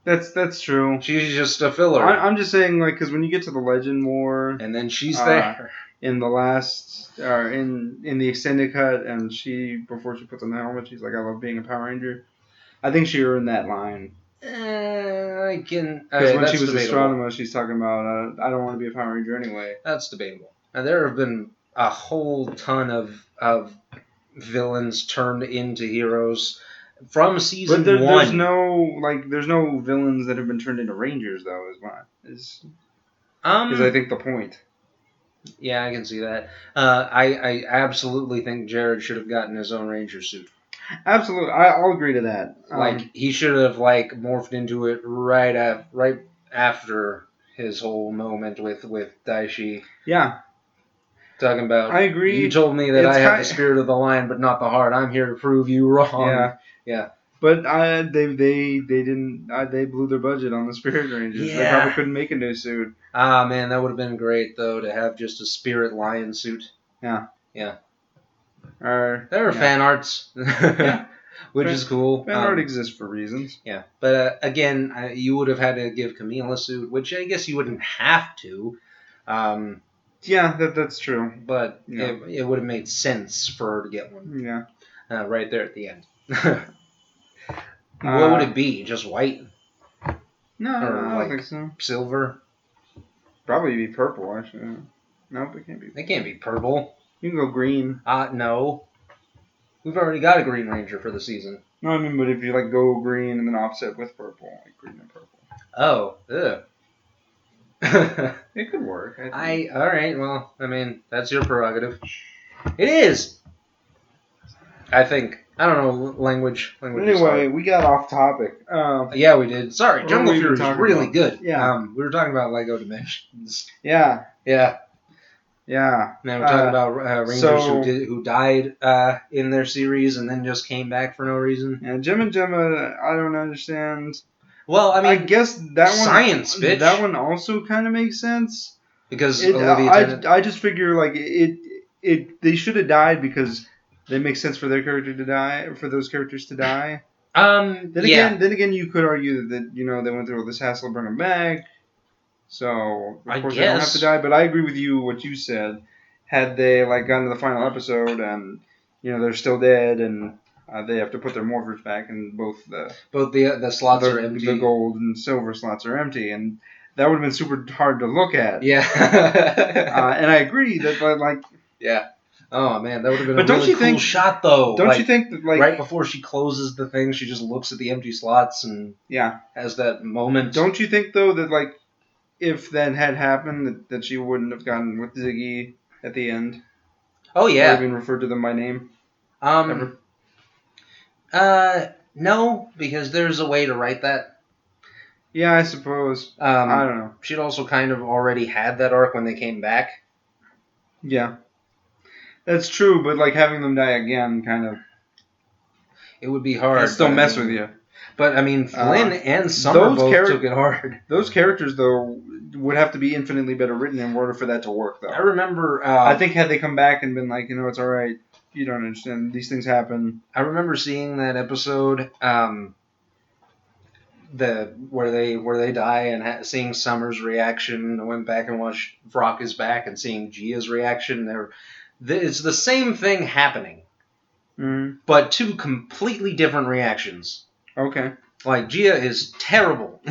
That's true. She's just a filler. I'm just saying, like, because when you get to the Legend War, and then she's there in the last, in the extended cut, and before she puts on the helmet, she's like, "I love being a Power Ranger." I think she earned that line. I can. Because when she was Astronema, she's talking about, I don't want to be a Power Ranger anyway. That's debatable. And there have been a whole ton of villains turned into heroes from season 1. There's no villains that have been turned into Rangers, though. Is I think the point. Yeah, I can see that. I absolutely think Jared should have gotten his own Ranger suit. Absolutely, I'll agree to that. He should have morphed into it right after his whole moment with Daishi. Yeah. Talking about, I agree. You told me that I have the spirit of the lion, but not the heart. I'm here to prove you wrong. Yeah. But they didn't. They blew their budget on the Spirit Rangers. Yeah. They probably couldn't make a new suit. Ah, man, that would have been great though, to have just a Spirit Lion suit. Yeah. Yeah. There are fan arts. Yeah. Which is cool. Fan art exists for reasons. Yeah, but again, you would have had to give Camille a suit, which I guess you wouldn't have to. Yeah, that's true. But it would have made sense for her to get one. Yeah. Right there at the end. What would it be? Just white? No, I don't think so. Silver? Probably be purple, actually. Nope, it can't be. They can't be purple. You can go green. No. We've already got a Green Ranger for the season. No, I mean, but if you like go green and then offset with purple, like green and purple. Oh, It could work. all right. Well, I mean, that's your prerogative. It is. I think. I don't know language. Anyway, we got off topic. Yeah, we did. Sorry, What Jungle were we Fury is talking really about? good. Yeah. We were talking about Lego Dimensions. Yeah. Yeah. Yeah. Now we're talking about Rangers who died in their series and then just came back for no reason. Yeah, Jim and Gemma, I don't understand. Well, I mean, I guess that one science, bitch. That one also kind of makes sense because I just figure like they should have died because they make sense for their character to die, for those characters to die. Then again, you could argue that they went through all this hassle to bring them back. So of course they don't have to die. But I agree with you what you said. Had they like gotten to the final episode and they're still dead and they have to put their morphers back and both the slots are empty. The gold and silver slots are empty, and that would have been super hard to look at. Yeah. And I agree that like. Yeah. Oh man, that would have been a really cool shot though. Don't you think that like right before she closes the thing, she just looks at the empty slots and has that moment? Don't you think though that like if that had happened that she wouldn't have gotten with Ziggy at the end? Oh yeah. Or even referred to them by name? Ever? No, because there's a way to write that. Yeah, I suppose. I don't know. She'd also kind of already had that arc when they came back. Yeah. That's true, but like having them die again kind of... It would be hard. It'd still mess with you. But I mean, Flynn and Summer both took it hard. Those characters, though, would have to be infinitely better written in order for that to work, though. I remember... I think had they come back and been like, it's all right, you don't understand, these things happen. I remember seeing that episode... where they die and seeing Summer's reaction. I went back and watched Vrock is Back and seeing Gia's reaction. It's the same thing happening, but two completely different reactions. Okay. Like Gia is terrible.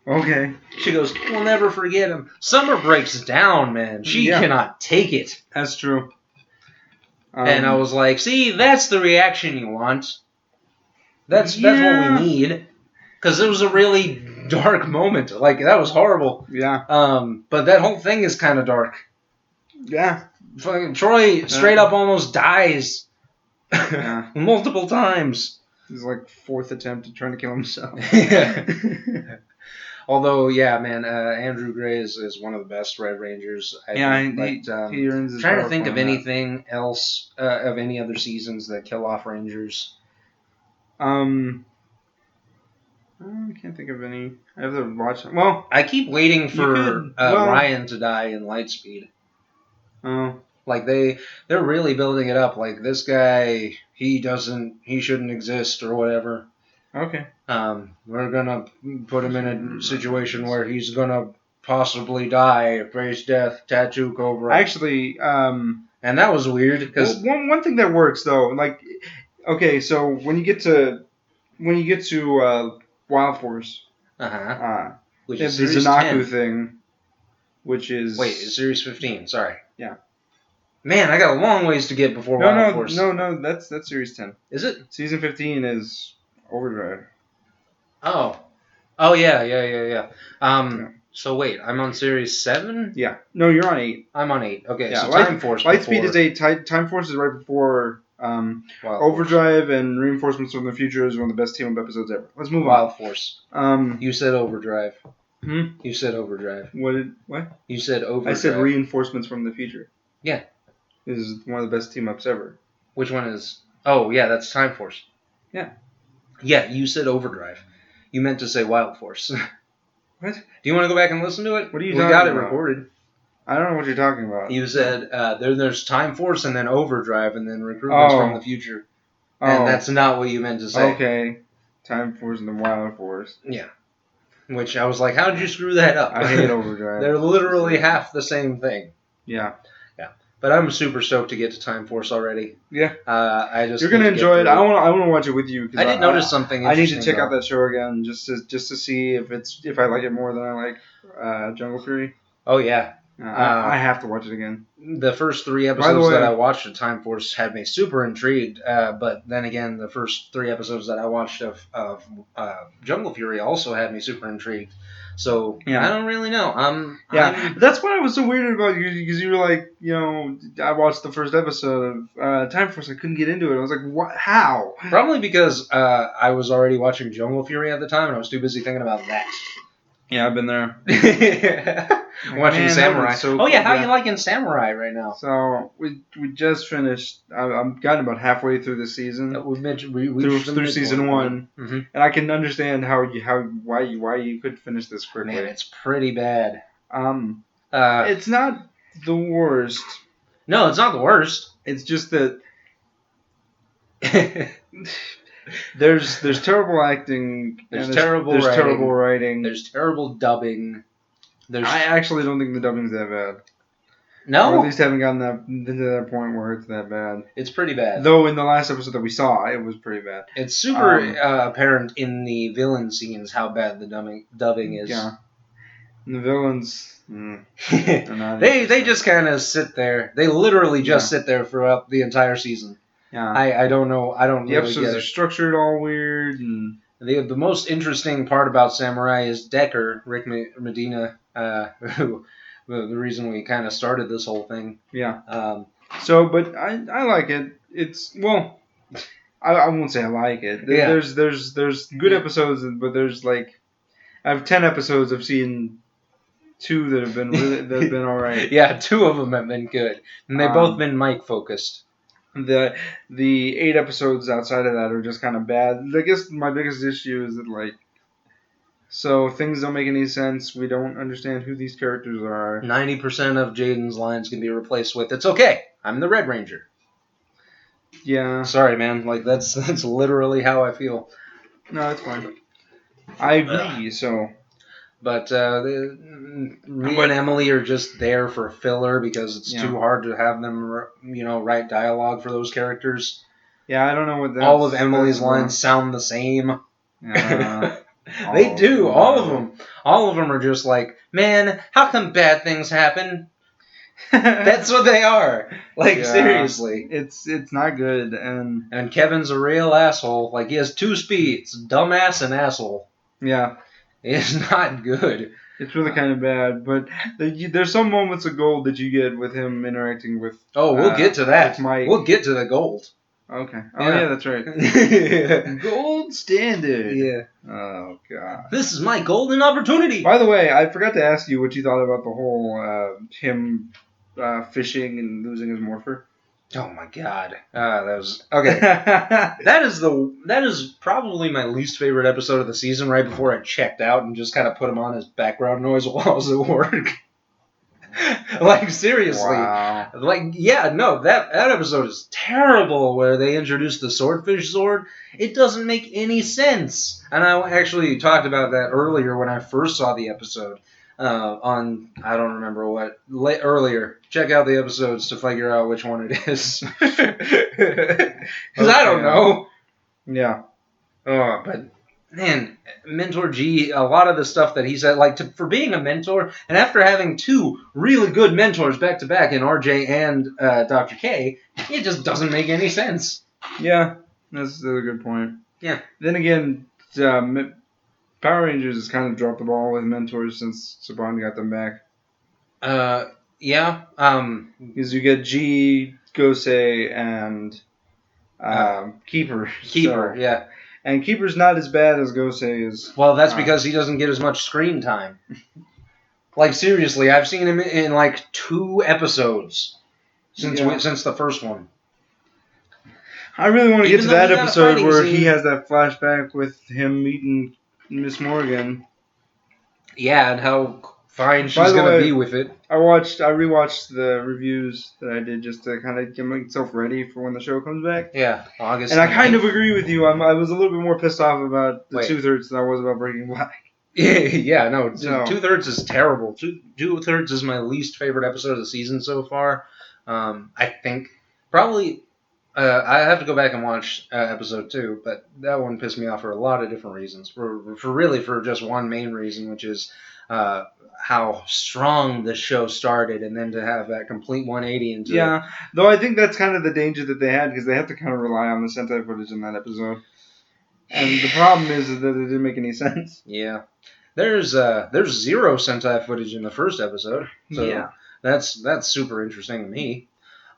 Okay. She goes, "We'll never forget him." Summer breaks down, man. She cannot take it. That's true. And I was like, "See, that's the reaction you want. That's what we need." Because it was a really dark moment. Like, that was horrible. Yeah. But that whole thing is kind of dark. Yeah. Fucking Troy straight up almost dies. Yeah. Multiple times. His, like, fourth attempt at trying to kill himself. Yeah. Although, yeah, man, Andrew Gray is one of the best Red Rangers. He earns his trying to think of anything else, of any other seasons that kill off Rangers. I can't think of any. I have to watch them. Well, I keep waiting for Ryan to die in Lightspeed. Oh. Like they're really building it up. Like this guy, he shouldn't exist or whatever. Okay. We're gonna put him in a situation where he's gonna possibly die, face death, tattoo cobra. Actually, and that was weird because one thing that works though, like, okay, so when you get to Wild Force, which is the Zanaku thing, which is it's Series 15. Sorry. Yeah. Man, I got a long ways to get before Wild Force. No, that's Series 10. Is it? Season 15 is Overdrive. Oh, yeah. So wait, I'm on Series 7? Yeah. No, you're on 8. I'm on 8. Okay, yeah, so Time Force Lightspeed is 8. Time Force is right before Overdrive, and Reinforcements from the Future is one of the best team-up episodes ever. Let's move on. Wild Force. You said Overdrive. You said Overdrive. What? You said Overdrive. I said Reinforcements from the Future. Yeah. This is one of the best team-ups ever. Which one is... Oh, yeah, that's Time Force. Yeah. Yeah, you said Overdrive. You meant to say Wild Force. What? Do you want to go back and listen to it? What are you talking about? We got it recorded. I don't know what you're talking about. You said there's Time Force and then Overdrive and then Recruitments from the Future. And that's not what you meant to say. Okay. Time Force and then Wild Force. Yeah. Which I was like, how did you screw that up? I hate Overdrive. They're literally half the same thing. Yeah. Yeah. But I'm super stoked to get to Time Force already. Yeah. You're gonna enjoy it. I want to watch it with you. I did notice something. I need to check out that show again just to see if I like it more than I like Jungle Fury. Oh yeah. I have to watch it again. The first 3 episodes that I watched of Time Force had me super intrigued, but then again, the first 3 episodes that I watched of Jungle Fury also had me super intrigued. So I don't really know. That's what I was so weird about you, because you were like, I watched the first episode of Time Force. I couldn't get into it. I was like, what? How? Probably because I was already watching Jungle Fury at the time, and I was too busy thinking about that. Yeah, I've been there. Watching Samurai. So cool. How are you liking Samurai right now? So we just finished. I've gotten about halfway through the season. Through season 1, mm-hmm. And I can understand why you could finish this quickly. Man, it's pretty bad. It's not the worst. No, it's not the worst. It's just that there's terrible acting. There's terrible writing. There's terrible dubbing. I actually don't think the dubbing's that bad. No? Or at least haven't gotten to that point where it's that bad. It's pretty bad. Though in the last episode that we saw, it was pretty bad. It's super apparent in the villain scenes how bad the dubbing is. Yeah. And the villains... they just kind of sit there. They literally just sit there throughout the entire season. Yeah. I don't know. I don't the really episodes get are structured all weird. And the most interesting part about Samurai is Decker, Rick Medina, who... the reason we kind of started this whole thing. Yeah. But I like it. It's, well, I won't say I like it. Yeah. There's good episodes, but there's like, I have 10 episodes. I've seen 2 that have been all right. Yeah, 2 of them have been good, and they've both been Mike focused. The 8 episodes outside of that are just kind of bad. I guess my biggest issue is that, like, so things don't make any sense. We don't understand who these characters are. 90% of Jaden's lines can be replaced with, "It's okay, I'm the Red Ranger." Yeah. Sorry, man. Like that's literally how I feel. No, that's fine. I agree. But me and Emily are just there for filler because it's too hard to have them, write dialogue for those characters. Yeah, I don't know what all of Emily's lines sound the same. They do. All of them. All of them are just like, man, how come bad things happen? That's what they are. Like, seriously. It's not good. And Kevin's a real asshole. Like, he has 2 speeds. Dumbass and asshole. Yeah. It's not good. It's really kind of bad. But there's some moments of gold that you get with him interacting with... Oh, we'll get to that. Mike. We'll get to the gold. Okay. Oh, yeah, that's right. Gold standard. Yeah. Oh, God. This is my golden opportunity. By the way, I forgot to ask you what you thought about the whole him fishing and losing his morpher. Oh, my God. That was... Okay. That is probably my least favorite episode of the season, right before I checked out and just kind of put him on as background noise while I was at work. Like, seriously. Wow. Like, yeah, no, that episode is terrible where they introduced the swordfish sword. It doesn't make any sense. And I actually talked about that earlier when I first saw the episode on, I don't remember what, earlier. Check out the episodes to figure out which one it is. Because I don't know. Yeah. But... Man, Mentor G, a lot of the stuff that he said, like, for being a mentor, and after having 2 really good mentors back-to-back in RJ and Dr. K, it just doesn't make any sense. Yeah, that's a good point. Yeah. Then again, Power Rangers has kind of dropped the ball with mentors since Saban got them back. Yeah. Because you get G, Gosei, and Keeper. Keeper, yeah. And Keeper's not as bad as Gosei is. Well, that's because he doesn't get as much screen time. Like, seriously, I've seen him in like 2 episodes since the first one. I really want to get to that episode where he has that flashback with him meeting Miss Morgan. Yeah, and how fine she's going to be with it. I rewatched the reviews that I did just to kind of get myself ready for when the show comes back. Yeah, August. And I kind of agree with you. I was a little bit more pissed off about the 2/3 than I was about Breaking Black. Yeah, no, 2/3 is terrible. 2/3 is my least favorite episode of the season so far. I think probably I have to go back and watch episode 2, but that one pissed me off for a lot of different reasons. For just one main reason, which is how strong the show started, and then to have that complete 180 into. Yeah, though I think that's kind of the danger that they had, because they have to kind of rely on the Sentai footage in that episode. And the problem is that it didn't make any sense. Yeah. There's zero Sentai footage in the first episode. So yeah. That's super interesting to me.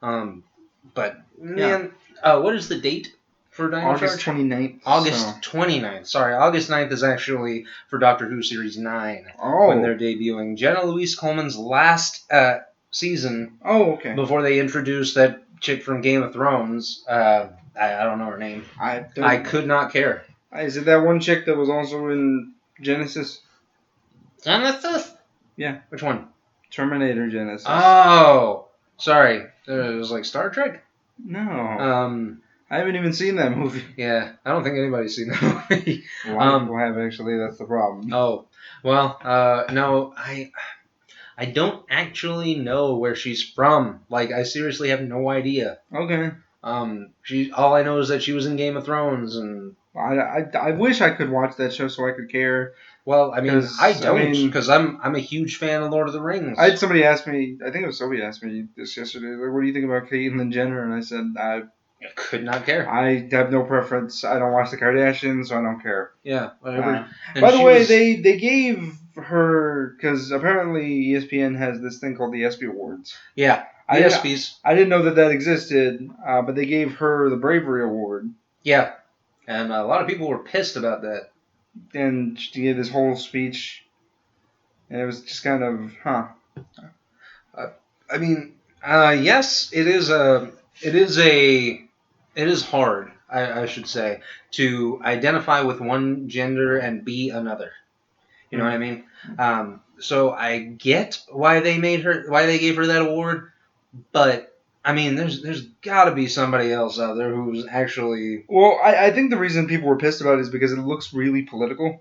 But man, what is the date for Dino August Charge? 29th. August 29th. Sorry, August 9th is actually for Doctor Who Series 9 when they're debuting. Jenna Louise Coleman's last season. Oh, okay. Before they introduced that chick from Game of Thrones. I don't know her name. I could not care. Is it that one chick that was also in Genesis? Genesis? Yeah. Which one? Terminator Genesis. Oh, sorry. It was like Star Trek? No. I haven't even seen that movie. Yeah, I don't think anybody's seen that movie. A lot of people have, actually. That's the problem. Oh, well, no, I don't actually know where she's from. Like, I seriously have no idea. Okay. All I know is that she was in Game of Thrones, and I wish I could watch that show so I could care. Well, I mean, I don't, because I'm a huge fan of Lord of the Rings. I had somebody ask me, I think it was Sophie asked me this yesterday, like, what do you think about Caitlyn Jenner? And I said, I could not care. I have no preference. I don't watch the Kardashians, so I don't care. Yeah, whatever. By the way, they gave her, because apparently ESPN has this thing called the ESPY Awards. Yeah, the ESPYs. I didn't know that existed, but they gave her the Bravery Award. Yeah, and a lot of people were pissed about that. And she gave this whole speech, and it was just kind of, I mean, yes, it is hard, I should say, to identify with one gender and be another. You know what I mean? So I get why they gave her that award, but I mean, there's got to be somebody else out there who's actually. Well, I think the reason people were pissed about it is because it looks really political.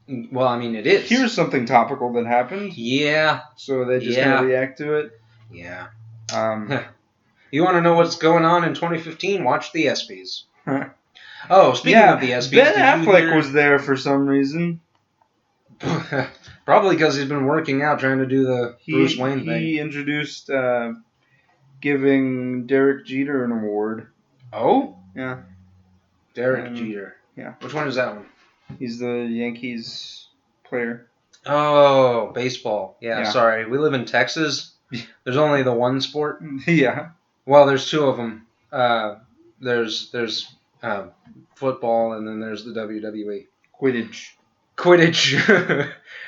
Well, I mean, it is. Here's something topical that happened. Yeah. So they just kind of react to it. Yeah. You want to know what's going on in 2015? Watch the ESPYs. Oh, speaking of the ESPYs, Ben Affleck was there for some reason. Probably because he's been working out trying to do the Bruce Wayne thing. He introduced giving Derek Jeter an award. Oh? Yeah. Derek Jeter. Yeah. Which one is that one? He's the Yankees player. Oh, baseball. Yeah, sorry. We live in Texas. There's only the one sport. Yeah. Well, there's two of them. There's football, and then there's the WWE. Quidditch.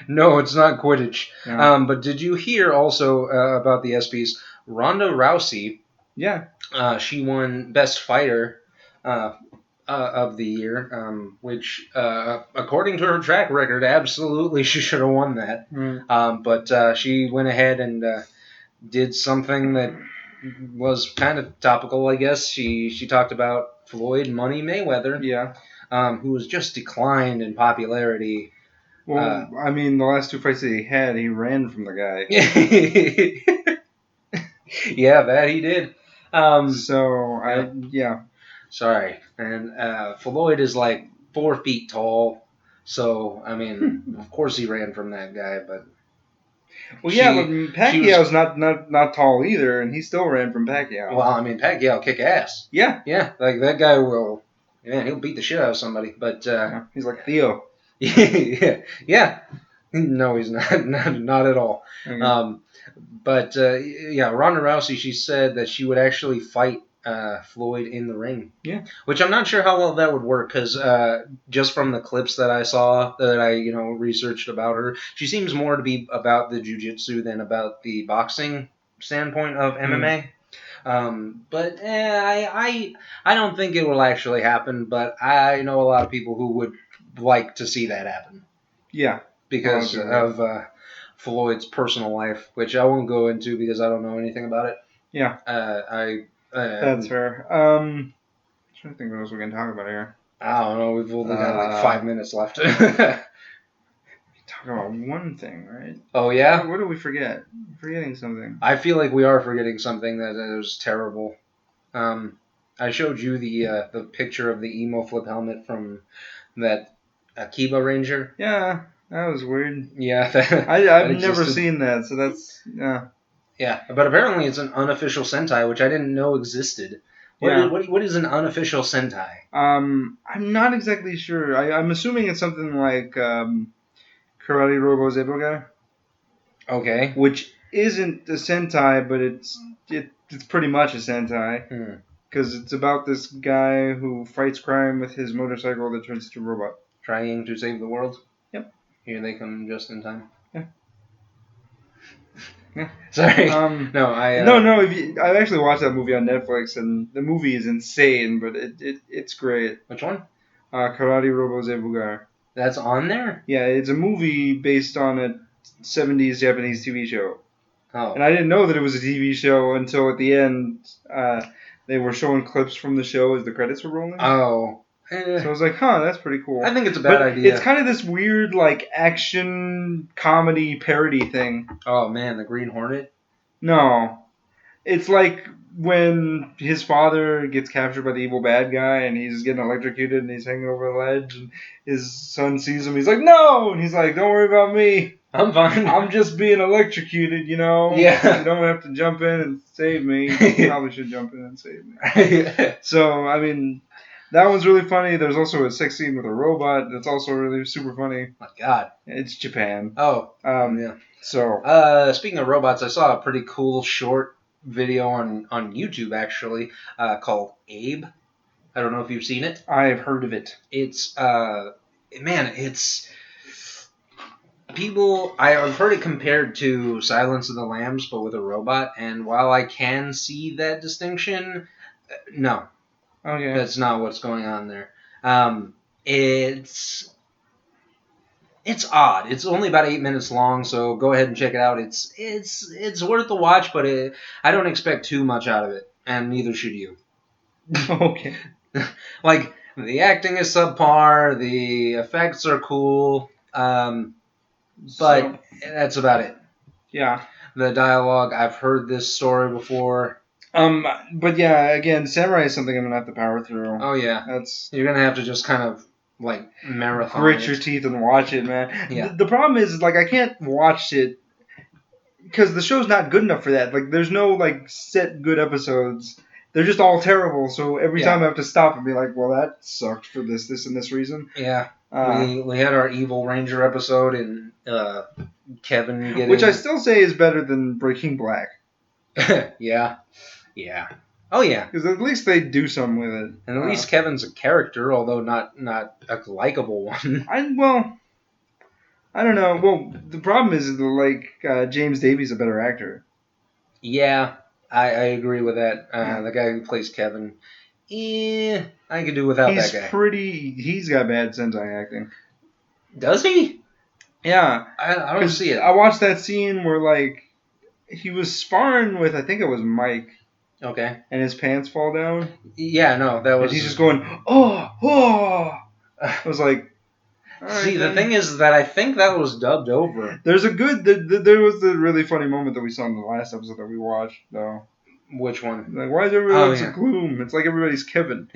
No, it's not Quidditch. Yeah. But did you hear also about the ESPYs? Ronda Rousey. Yeah. She won Best Fighter of the year, which, according to her track record, absolutely she should have won that. But she went ahead and did something that was kind of topical, I guess. She talked about Floyd Money Mayweather. Yeah. Who has just declined in popularity. Well, I mean, the last two fights that he had, he ran from the guy. Yeah, that he did. Sorry. And Floyd is like 4 feet tall. So, I mean, of course he ran from that guy, but... Well, but Pacquiao's not tall either, and he still ran from Pacquiao. Well, I mean, Pacquiao kick ass. Yeah. Yeah, like that guy will... Yeah, he'll beat the shit out of somebody, but... he's like Theo. Yeah. No, he's not. Not at all. Okay. But Ronda Rousey, she said that she would actually fight Floyd in the ring. Yeah. Which I'm not sure how well that would work, because just from the clips that I saw, that I researched about her, she seems more to be about the jiu-jitsu than about the boxing standpoint of MMA. But I don't think it will actually happen, but I know a lot of people who would like to see that happen. Yeah. Because of Floyd's personal life, which I won't go into because I don't know anything about it. Yeah. That's fair. I'm trying to think what else we can talk about here. I don't know. We've only got like 5 minutes left. Talk about one thing, right? Oh, yeah? What did we forget? We're forgetting something. I feel like we are forgetting something that is terrible. I showed you the picture of the emo flip helmet from that Akiba Ranger. Yeah, that was weird. Yeah, I've never seen that, so that's yeah. Yeah, but apparently it's an unofficial Sentai, which I didn't know existed. What is an unofficial Sentai? I'm not exactly sure. I'm assuming it's something like Karate Robo Zeboga. Okay. Which isn't a Sentai, but it's pretty much a Sentai. Because it's about this guy who fights crime with his motorcycle that turns into a robot. Trying to save the world? Yep. Here they come just in time. Yeah. Yeah. Sorry. No. I actually watched that movie on Netflix, and the movie is insane, but it's great. Which one? Karate Robo Zebogar. That's on there? Yeah, it's a movie based on a 70s Japanese TV show. Oh. And I didn't know that it was a TV show until at the end they were showing clips from the show as the credits were rolling. Oh. So I was like, that's pretty cool. I think it's a bad idea. It's kind of this weird, like, action comedy parody thing. Oh, man, the Green Hornet? No. It's like when his father gets captured by the evil bad guy and he's getting electrocuted and he's hanging over the ledge and his son sees him. He's like, no! And he's like, don't worry about me. I'm fine. I'm just being electrocuted, you know? Yeah. You don't have to jump in and save me. You probably should jump in and save me. So, I mean, that one's really funny. There's also a sex scene with a robot that's also really super funny. My God. It's Japan. Oh. Yeah. So. Speaking of robots, I saw a pretty cool short video on YouTube, actually, called Abe. I don't know if you've seen it. I've heard of it. It's, it's... I've heard it compared to Silence of the Lambs, but with a robot, and while I can see that distinction, no. Okay. That's not what's going on there. It's odd. It's only about 8 minutes long, so go ahead and check it out. It's worth the watch, but I don't expect too much out of it, and neither should you. Okay. Like, the acting is subpar, the effects are cool, but that's about it. Yeah. The dialogue, I've heard this story before. But yeah, again, Samurai is something I'm gonna have to power through. Oh yeah, you're gonna have to just kind of like marathon. Grit your teeth and watch it, man. Yeah. The problem is, like, I can't watch it because the show's not good enough for that. Like, there's no like set good episodes. They're just all terrible. So every time I have to stop and be like, well, that sucked for this, and this reason. Yeah. We had our Evil Ranger episode and Kevin getting... Which I still say is better than Breaking Black. Yeah. Yeah. Oh, yeah. Because at least they do something with it. And at least Kevin's a character, although not a likable one. I don't know. Well, the problem is, like, James Davies a better actor. Yeah, I agree with that. The guy who plays Kevin... I could do without that guy. He's got bad Sentai acting. Does he? Yeah. I don't see it. I watched that scene where, like, he was sparring with, I think it was Mike. Okay. And his pants fall down. Yeah, that was... And he's just going, oh! I was like... See, the thing is that I think that was dubbed over. There's a good... There was the really funny moment that we saw in the last episode that we watched, though. Which one? Like, why is everybody so gloom? It's like everybody's Kevin.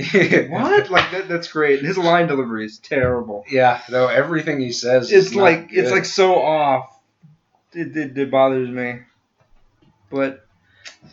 What? Like, that's great. His line delivery is terrible. Yeah, though everything he says it's like so off. It bothers me. But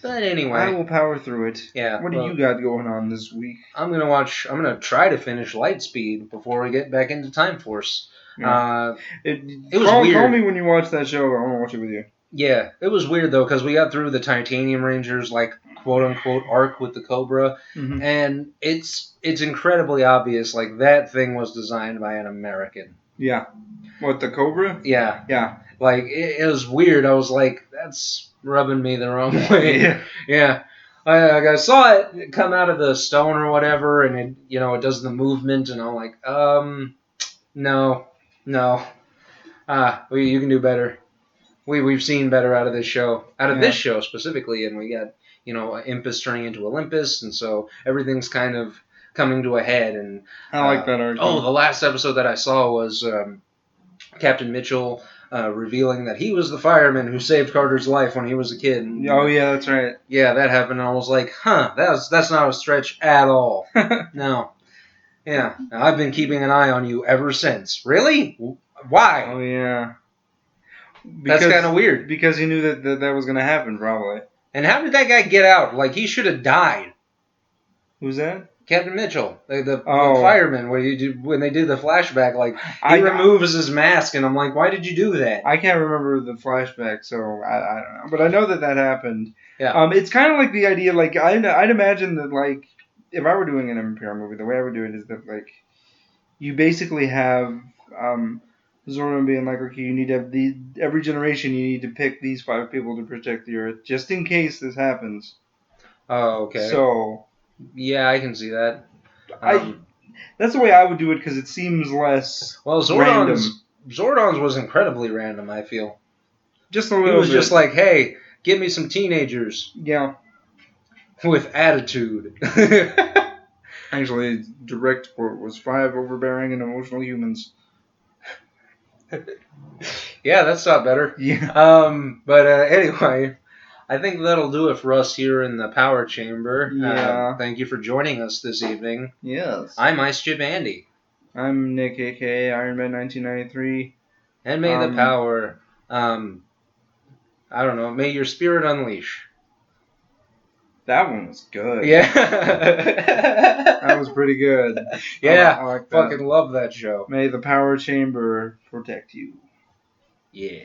anyway, I will power through it. Yeah. What do you got going on this week? I'm gonna try to finish Lightspeed before we get back into Time Force. Yeah. It was weird. Call me when you watch that show. I want to watch it with you. Yeah, it was weird though because we got through the Titanium Rangers like quote unquote arc with the Cobra, and it's incredibly obvious like that thing was designed by an American. Yeah. What, the Cobra? Yeah. Yeah. Like it was weird. I was like, that's rubbing me the wrong way. Yeah. I saw it come out of the stone or whatever, and it does the movement, and I'm like, no. You can do better. We've seen better out of this show. This show specifically, and we got, Impus turning into Olympus, and so everything's kind of coming to a head. And I like that arc. Oh, the last episode that I saw was Captain Mitchell revealing that he was the fireman who saved Carter's life when he was a kid. Oh yeah, that's right. Yeah, that happened. And I was like, that's not a stretch at all. No. Yeah, I've been keeping an eye on you ever since. Really? Why? Oh yeah. That's kind of weird. Because he knew that was going to happen, probably. And how did that guy get out? Like, he should have died. Who's that? Captain Mitchell, the fireman. When they did the flashback, like he removes his mask, and I'm like, why did you do that? I can't remember the flashback, so I don't know. But I know that happened. Yeah. It's kind of like the idea, like I'd imagine that, like, if I were doing an NPR movie, the way I would do it is that, like, you basically have Zordon being like, okay, you need to have every generation you need to pick these 5 people to protect the Earth, just in case this happens. Oh, okay. So. Yeah, I can see that. That's the way I would do it because it seems less random. Zordon's was incredibly random, I feel. Just a little bit. He was just like, hey, give me some teenagers. Yeah. With attitude. Actually, direct quote was 5 overbearing and emotional humans. Yeah, that's not better. Yeah. But anyway, I think that'll do it for us here in the Power Chamber. Yeah. Thank you for joining us this evening. Yes. I'm Ice Chip Andy. I'm Nick, a.k.a. Iron Man 1993. And may the power, I don't know, may your spirit unleash. That one was good. Yeah. That was pretty good. Yeah. I like that. Fucking love that show. May the Power Chamber protect you. Yeah.